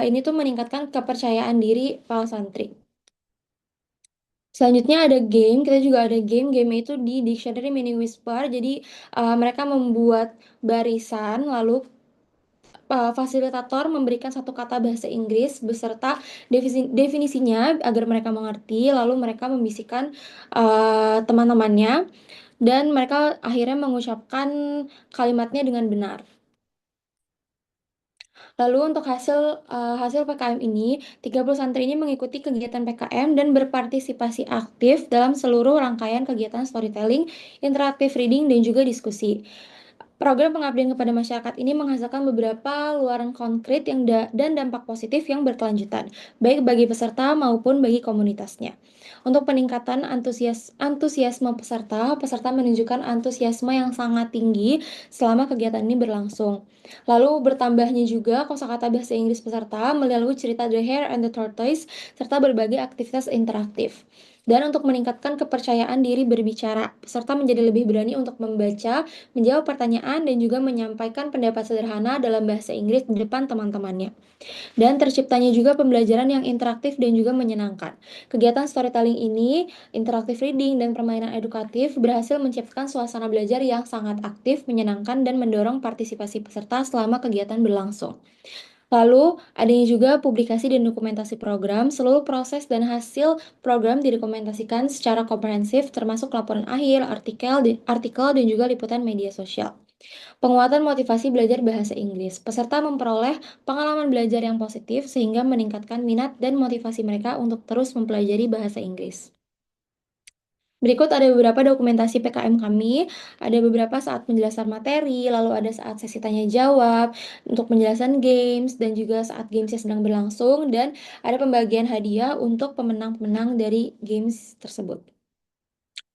ini tuh meningkatkan kepercayaan diri para santri. Selanjutnya ada game, kita juga ada game itu di Dictionary Meaning Whisper. Jadi mereka membuat barisan, lalu fasilitator memberikan satu kata bahasa Inggris beserta definisinya agar mereka mengerti, lalu mereka membisikkan teman-temannya, dan mereka akhirnya mengucapkan kalimatnya dengan benar. Lalu untuk hasil PKM ini, 30 santri ini mengikuti kegiatan PKM dan berpartisipasi aktif dalam seluruh rangkaian kegiatan storytelling, interactive reading, dan juga diskusi. Program pengabdian kepada masyarakat ini menghasilkan beberapa luaran konkret dan dampak positif yang berkelanjutan, baik bagi peserta maupun bagi komunitasnya. Untuk peningkatan antusiasme peserta menunjukkan antusiasme yang sangat tinggi selama kegiatan ini berlangsung. Lalu bertambahnya juga kosakata bahasa Inggris peserta melalui cerita The Hare and the Tortoise serta berbagai aktivitas interaktif. Dan untuk meningkatkan kepercayaan diri berbicara, peserta menjadi lebih berani untuk membaca, menjawab pertanyaan, dan juga menyampaikan pendapat sederhana dalam bahasa Inggris di depan teman-temannya. Dan terciptanya juga pembelajaran yang interaktif dan juga menyenangkan. Kegiatan storytelling ini, interactive reading, dan permainan edukatif berhasil menciptakan suasana belajar yang sangat aktif, menyenangkan, dan mendorong partisipasi peserta selama kegiatan berlangsung. Lalu, adanya juga publikasi dan dokumentasi program. Seluruh proses dan hasil program didokumentasikan secara komprehensif, termasuk laporan akhir, artikel, dan juga liputan media sosial. Penguatan motivasi belajar bahasa Inggris. Peserta memperoleh pengalaman belajar yang positif sehingga meningkatkan minat dan motivasi mereka untuk terus mempelajari bahasa Inggris. Berikut ada beberapa dokumentasi PKM kami, ada beberapa saat penjelasan materi, lalu ada saat sesi tanya jawab, untuk penjelasan games, dan juga saat gamesnya sedang berlangsung, dan ada pembagian hadiah untuk pemenang-pemenang dari games tersebut.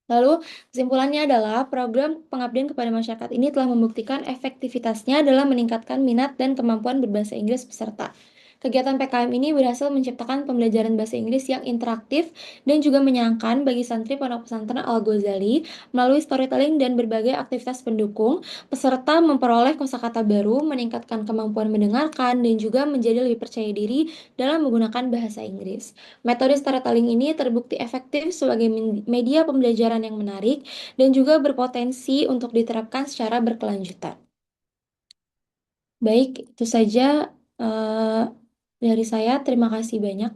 Lalu kesimpulannya adalah program pengabdian kepada masyarakat ini telah membuktikan efektivitasnya dalam meningkatkan minat dan kemampuan berbahasa Inggris peserta. Kegiatan PKM ini berhasil menciptakan pembelajaran bahasa Inggris yang interaktif dan juga menyenangkan bagi santri Pondok Pesantren Al-Ghazali melalui storytelling dan berbagai aktivitas pendukung. Peserta memperoleh kosakata baru, meningkatkan kemampuan mendengarkan, dan juga menjadi lebih percaya diri dalam menggunakan bahasa Inggris. Metode storytelling ini terbukti efektif sebagai media pembelajaran yang menarik dan juga berpotensi untuk diterapkan secara berkelanjutan. Baik, itu saja dari saya. Terima kasih banyak.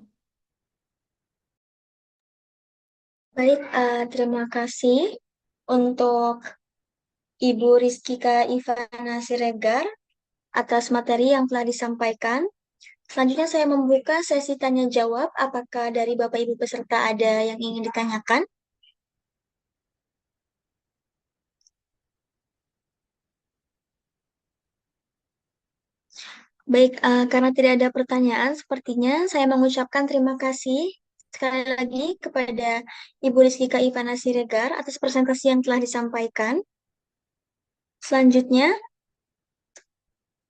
Baik, terima kasih untuk Ibu Rizkika Ivana Siregar atas materi yang telah disampaikan. Selanjutnya saya membuka sesi tanya jawab. Apakah dari Bapak Ibu peserta ada yang ingin ditanyakan? Baik, karena tidak ada pertanyaan, sepertinya saya mengucapkan terima kasih sekali lagi kepada Ibu Rizkika Ivana Siregar atas presentasi yang telah disampaikan. Selanjutnya,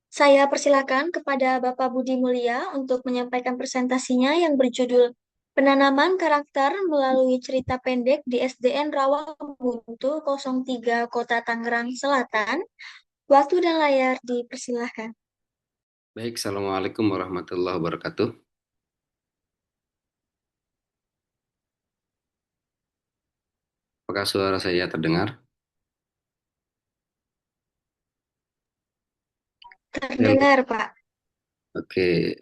saya persilakan kepada Bapak Budi Mulia untuk menyampaikan presentasinya yang berjudul Penanaman Karakter Melalui Cerita Pendek di SDN Rawabuntu 03 Kota Tangerang Selatan. Waktu dan layar dipersilahkan. Baik, Assalamualaikum warahmatullahi wabarakatuh. Apakah suara saya terdengar? Terdengar, Pak. Oke.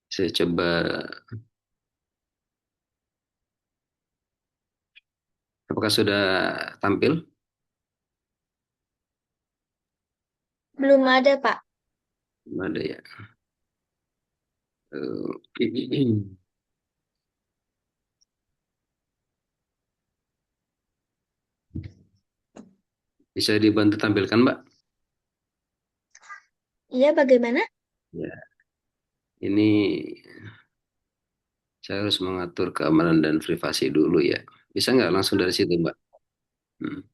Saya coba. Apakah sudah tampil? Belum ada, Pak. Belum ada ya. Bisa dibantu tampilkan, Mbak? Iya, bagaimana? Ya, ini saya harus mengatur keamanan dan privasi dulu ya. Bisa nggak langsung dari situ, Mbak? Hmm.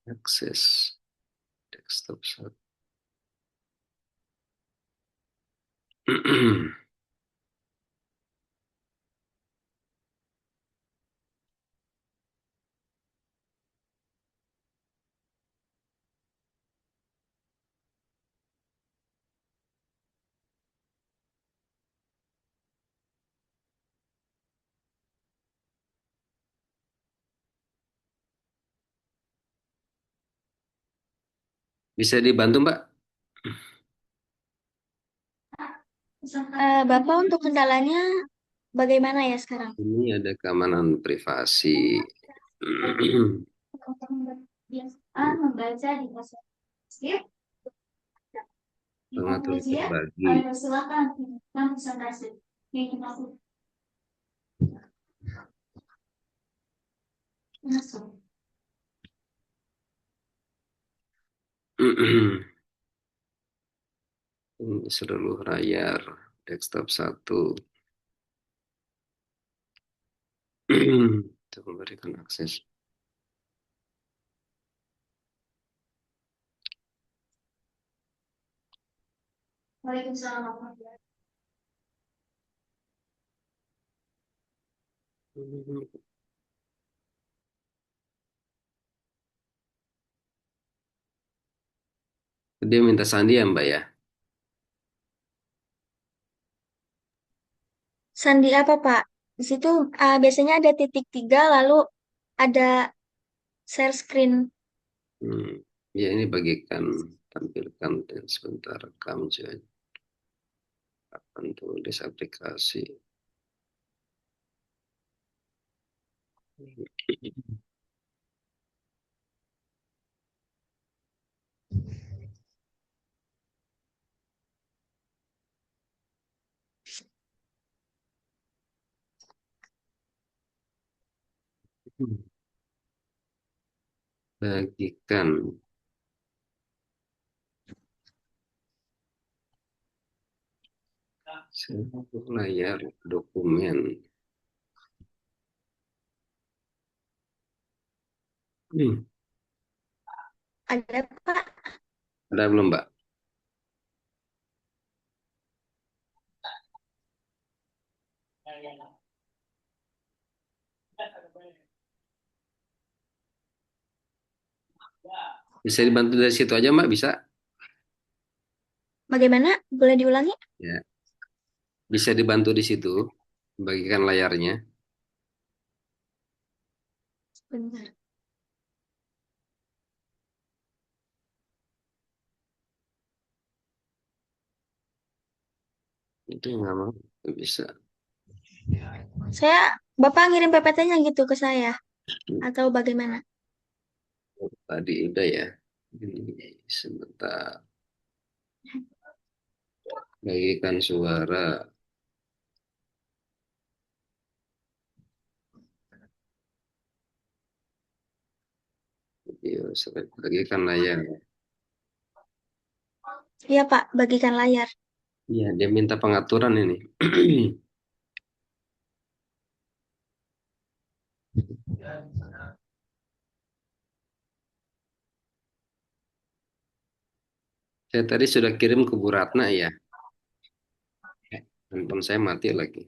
Akses desktop satu. Bisa dibantu, Mbak? Bapak untuk kendalanya bagaimana ya sekarang? Ini ada keamanan privasi. Membaca di Pengatur terbagi. Silakan, Ini seluruh layar desktop satu. Kita memberikan akses. Waalaikumsalam. Dia minta sandi ya, Mbak ya? Sandi apa, Pak? Di situ biasanya ada titik 3, lalu ada share screen. Ya, ini bagikan tampilkan dan sebentar rekam saja. Akan tulis aplikasi. Bagikan. Seluruh layar dokumen. Ada, Pak. Ada belum, Mbak? Bisa dibantu dari situ aja, Mbak? Bisa? Bagaimana? Boleh diulangi? Ya. Bisa dibantu di situ, bagikan layarnya. Sebentar. Itu nggak mau, nggak bisa. Bapak ngirim PPT-nya gitu ke saya? Atau bagaimana? Tadi udah ya. Ini sebentar. Bagikan suara. Video, bagikan layar. Iya, Pak. Bagikan layar. Iya, dia minta pengaturan ini. Saya tadi sudah kirim ke Bu Ratna ya. Handphone saya mati lagi.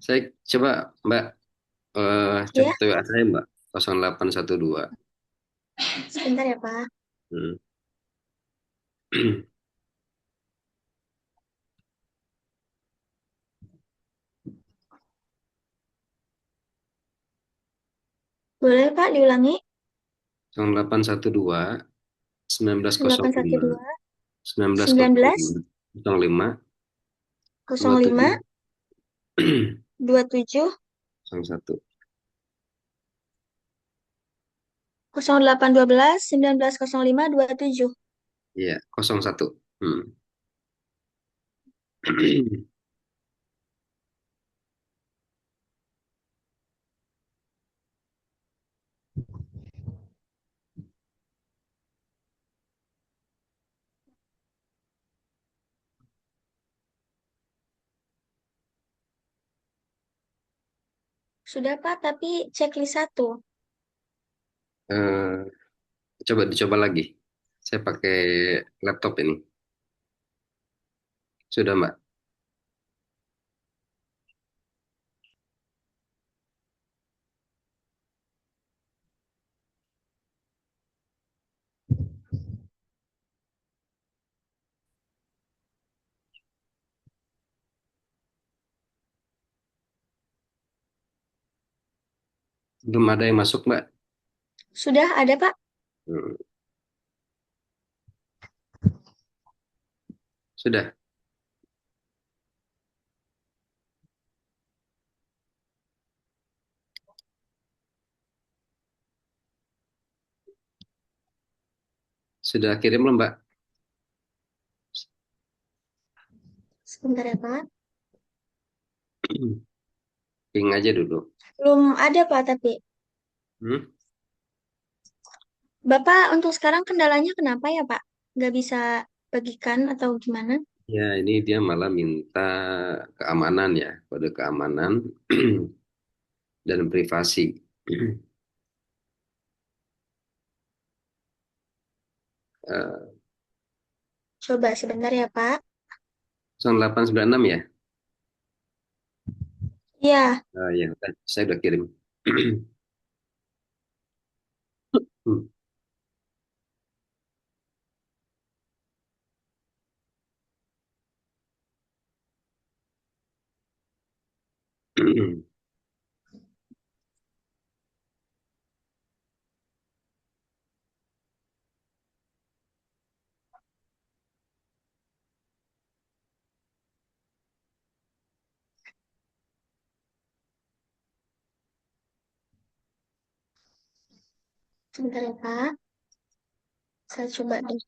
Saya coba Mbak Ya, coba WA saya Mbak 0812. sebentar ya, Pak. Hmm. Boleh, Pak, diulangi? 0812 1905 812 19 1905 05 05 27 27 01. 0812 1905 27. Iya, 01. Hmm. Sudah, Pak, tapi checklist 1. Eh, coba dicoba lagi. Saya pakai laptop ini. Sudah, Mbak. Belum ada yang masuk, Mbak. Sudah ada, Pak? Hmm. Sudah. Sudah kirim belum, Mbak? Sebentar ya, Pak. Ping aja dulu. Belum ada, Pak, tapi. Hmm? Bapak untuk sekarang kendalanya kenapa ya, Pak? Nggak bisa bagikan atau gimana? Ya, ini dia malah minta keamanan ya, kode keamanan dan privasi. Eh, Coba sebentar ya, Pak. 0896 ya? Iya, Ya, saya udah kirim. Hmm. sebentar ya, Pak. Saya coba deh.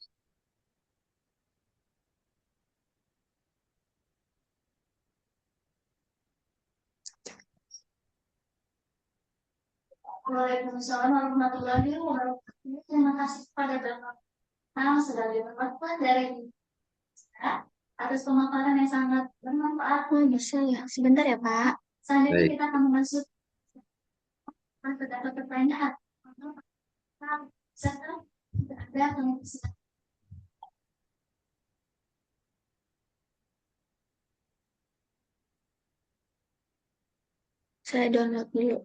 Waalaikumsalam warahmatullahi wabarakatuh. Terima kasih kepada Bapak yang sudah bermanfaat dari kita atas pemaparan yang sangat bermanfaat. Oh, bisa ya. Sebentar ya, Pak. Selanjutnya Baik. kita akan masuk ke data pertanyaan. Serta ada pengisian. Saya download dulu.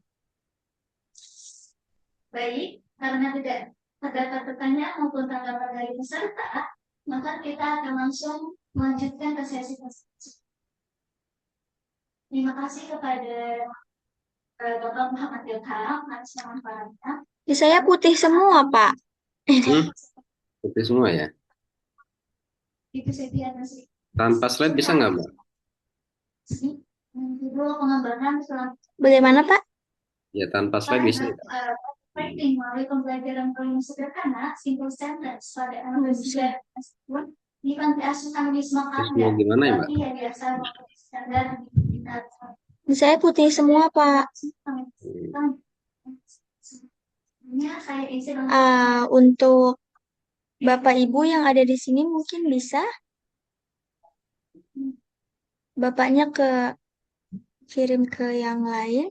Baik, karena tidak terdapat pertanyaan maupun tanggapan dari peserta, maka kita akan langsung melanjutkan ke sesi tersebut. Terima kasih kepada Bapak Muhammad Ilham atas pemaparannya. Di saya putih semua, Pak. Putih semua ya. Itu saya sih. Tanpa slide bisa nggak, Mbak? Dulu pengembangan bagaimana, Pak? Ya, tanpa slide bisa nggak? Writing melalui pembelajaran paling sederhana, simple sentence pada anak usia tersebut di panti asuhan Wisma Semua Karya. gimana ya, Mbak? Tapi ya biasa standar saya putih semua, Pak. Untuk Bapak Ibu yang ada di sini mungkin bisa Bapaknya kirim ke yang lain.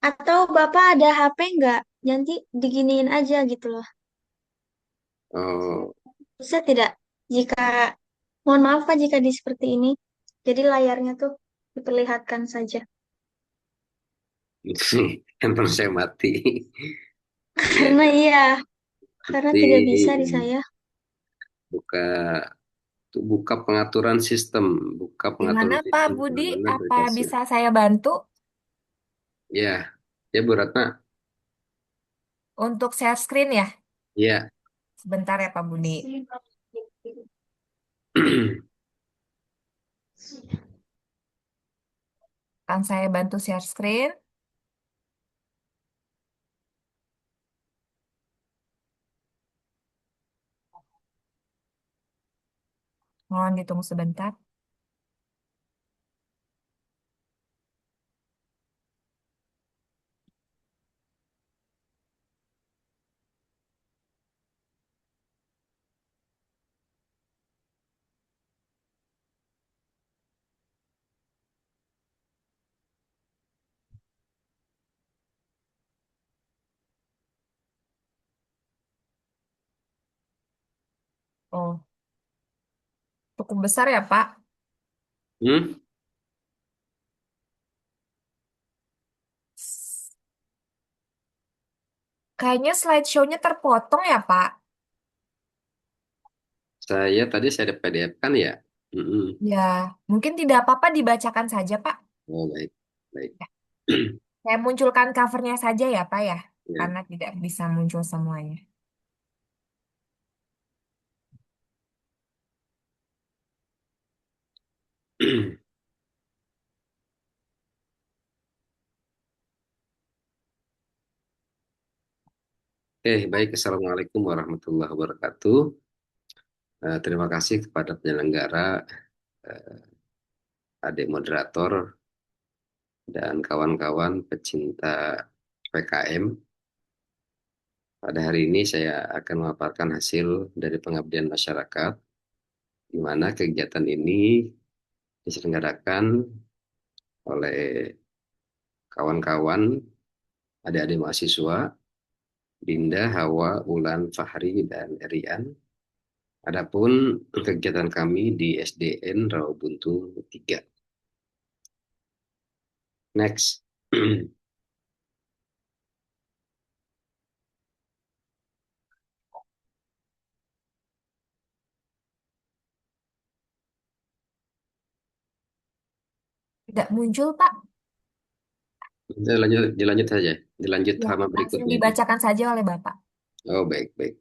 Atau Bapak ada HP nggak? Nanti diginiin aja gitu loh. Oh, Bisa tidak? Mohon maaf Pak jika di seperti ini. Jadi layarnya tuh diperlihatkan saja. handphone saya mati. Karena karena tidak bisa di saya. Buka pengaturan sistem, Gimana Pak Budi? Apa bisa saya bantu Ya, ya Bu Ratna. untuk share screen ya? Ya. Sebentar ya Pak Budi. Akan saya bantu share screen. Mohon ditunggu sebentar. Oh, cukup besar ya Pak? Kayaknya slideshow-nya terpotong ya Pak? Tadi saya PDF kan ya. Ya, mungkin tidak apa-apa dibacakan saja Pak. Oh, baik. Baik. Saya munculkan covernya saja ya Pak ya, Ya. karena tidak bisa muncul semuanya. Oke, baik. Assalamualaikum warahmatullahi wabarakatuh. Terima kasih kepada penyelenggara, adik moderator, dan kawan-kawan pecinta PKM. Pada hari ini saya akan memaparkan hasil dari pengabdian masyarakat, di mana kegiatan ini diselenggarakan oleh kawan-kawan, adik-adik mahasiswa, Dinda, Hawa, Ulan, Fahri, dan Erian. Adapun kegiatan kami di SDN Rawabuntu 3. Next. Tidak muncul Pak? Dilanjut saja. Dilanjut Ya, halaman langsung berikutnya. dibacakan saja oleh Bapak. Oh, baik, baik.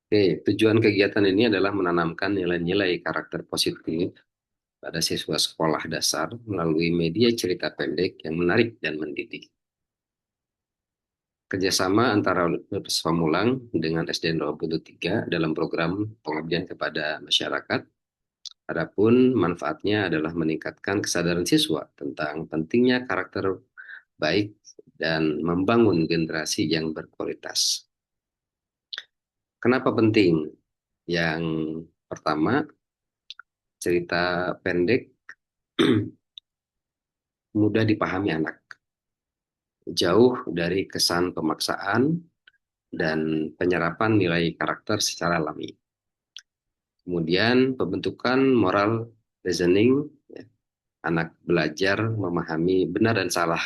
Oke, tujuan kegiatan ini adalah menanamkan nilai-nilai karakter positif pada siswa sekolah dasar melalui media cerita pendek yang menarik dan mendidik. kerjasama antara Universitas Pamulang dengan SDN 23 dalam program pengabdian kepada masyarakat. Adapun manfaatnya adalah meningkatkan kesadaran siswa tentang pentingnya karakter baik dan membangun generasi yang berkualitas. Kenapa penting? Yang pertama, cerita pendek mudah dipahami anak, jauh dari kesan pemaksaan dan penyerapan nilai karakter secara alami. Kemudian pembentukan moral reasoning, ya, anak belajar memahami benar dan salah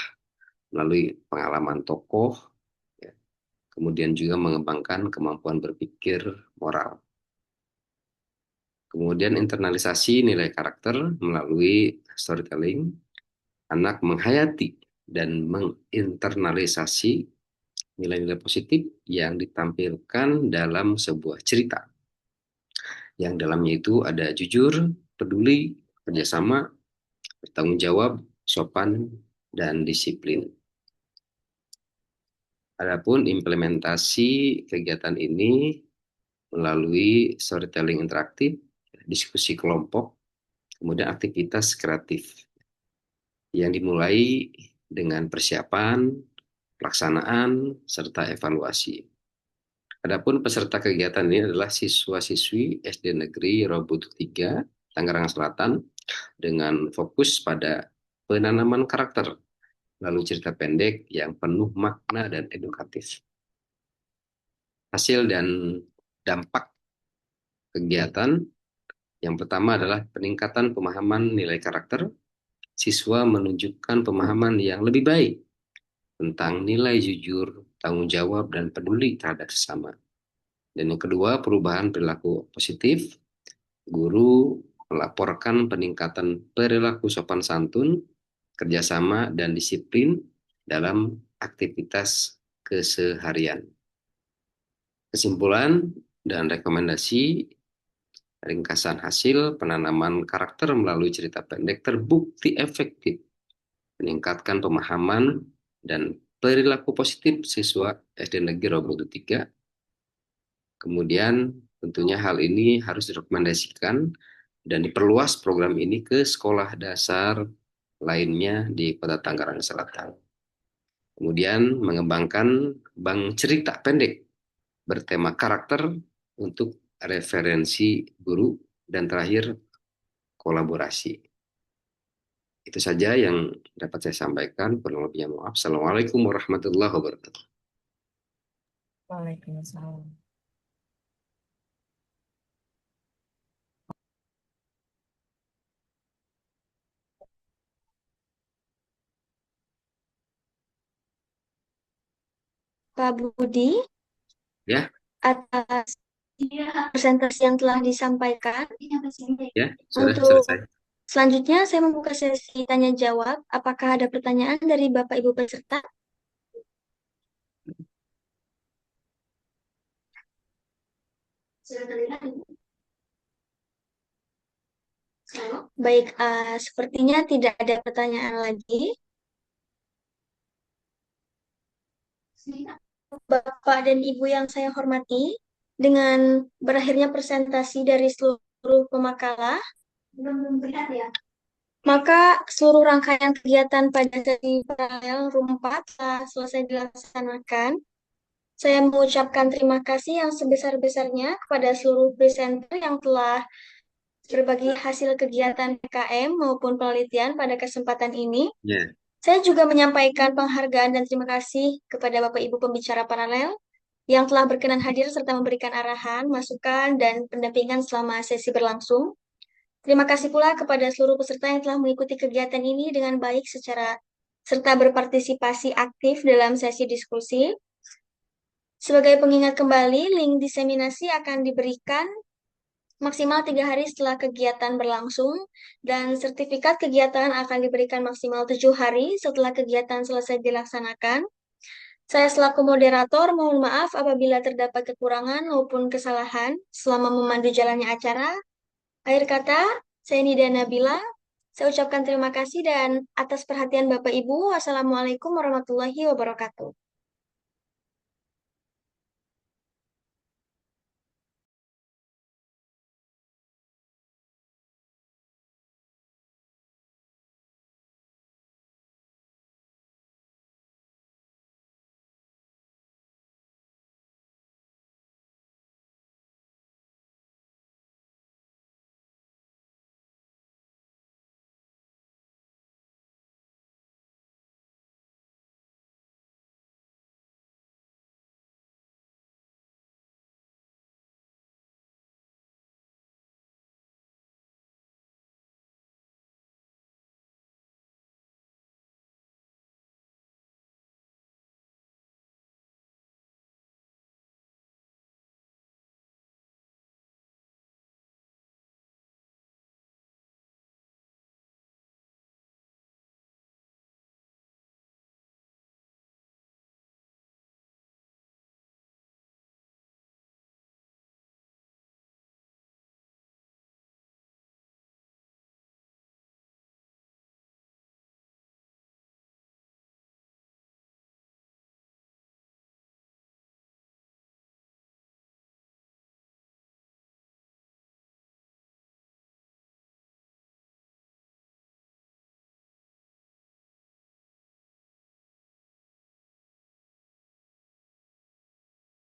melalui pengalaman tokoh, ya. Kemudian juga mengembangkan kemampuan berpikir moral. Kemudian internalisasi nilai karakter melalui storytelling, anak menghayati dan menginternalisasi nilai-nilai positif yang ditampilkan dalam sebuah cerita. Yang dalamnya itu ada jujur, peduli, kerjasama, bertanggung jawab, sopan, dan disiplin. Adapun implementasi kegiatan ini melalui storytelling interaktif, diskusi kelompok, kemudian aktivitas kreatif yang dimulai dengan persiapan, pelaksanaan, serta evaluasi. Adapun peserta kegiatan ini adalah siswa-siswi SD Negeri Robotuk 3, Tangerang Selatan, dengan fokus pada penanaman karakter, lalu cerita pendek yang penuh makna dan edukatif. Hasil dan dampak kegiatan yang pertama adalah peningkatan pemahaman nilai karakter. Siswa menunjukkan pemahaman yang lebih baik tentang nilai jujur, tanggung jawab, dan peduli terhadap sesama. Dan yang kedua, perubahan perilaku positif. Guru melaporkan peningkatan perilaku sopan santun, kerjasama, dan disiplin dalam aktivitas keseharian. Kesimpulan dan rekomendasi. Ringkasan hasil penanaman karakter melalui cerita pendek terbukti efektif meningkatkan pemahaman dan perilaku positif siswa SD Negeri Robotuk 3. Kemudian tentunya hal ini harus direkomendasikan dan diperluas program ini ke sekolah dasar lainnya di Kota Tangerang Selatan. Kemudian mengembangkan bank cerita pendek bertema karakter untuk referensi guru, dan terakhir kolaborasi. Itu saja yang dapat saya sampaikan. Kurang lebihnya maaf. Assalamualaikum warahmatullahi wabarakatuh. Waalaikumsalam. Pak Budi, Ya, atas presentasi yang telah disampaikan. ya, sudah Untuk selesai. selanjutnya saya membuka sesi tanya jawab. Apakah ada pertanyaan dari Bapak Ibu peserta? Baik, sepertinya tidak ada pertanyaan lagi. Bapak dan Ibu yang saya hormati, dengan berakhirnya presentasi dari seluruh pemakalah, maka seluruh rangkaian kegiatan pada sesi paralel Room 4 telah selesai dilaksanakan. Saya mengucapkan terima kasih yang sebesar-besarnya kepada seluruh presenter yang telah berbagi hasil kegiatan PKM maupun penelitian pada kesempatan ini. Ya. Saya juga menyampaikan penghargaan dan terima kasih kepada Bapak Ibu pembicara paralel yang telah berkenan hadir serta memberikan arahan, masukan, dan pendampingan selama sesi berlangsung. Terima kasih pula kepada seluruh peserta yang telah mengikuti kegiatan ini dengan baik serta berpartisipasi aktif dalam sesi diskusi. Sebagai pengingat kembali, link diseminasi akan diberikan maksimal 3 hari setelah kegiatan berlangsung, dan sertifikat kegiatan akan diberikan maksimal 7 hari setelah kegiatan selesai dilaksanakan. Saya selaku moderator mohon maaf apabila terdapat kekurangan maupun kesalahan selama memandu jalannya acara. Akhir kata, saya Nida Nabila. Saya ucapkan terima kasih dan atas perhatian Bapak Ibu. Wassalamualaikum warahmatullahi wabarakatuh.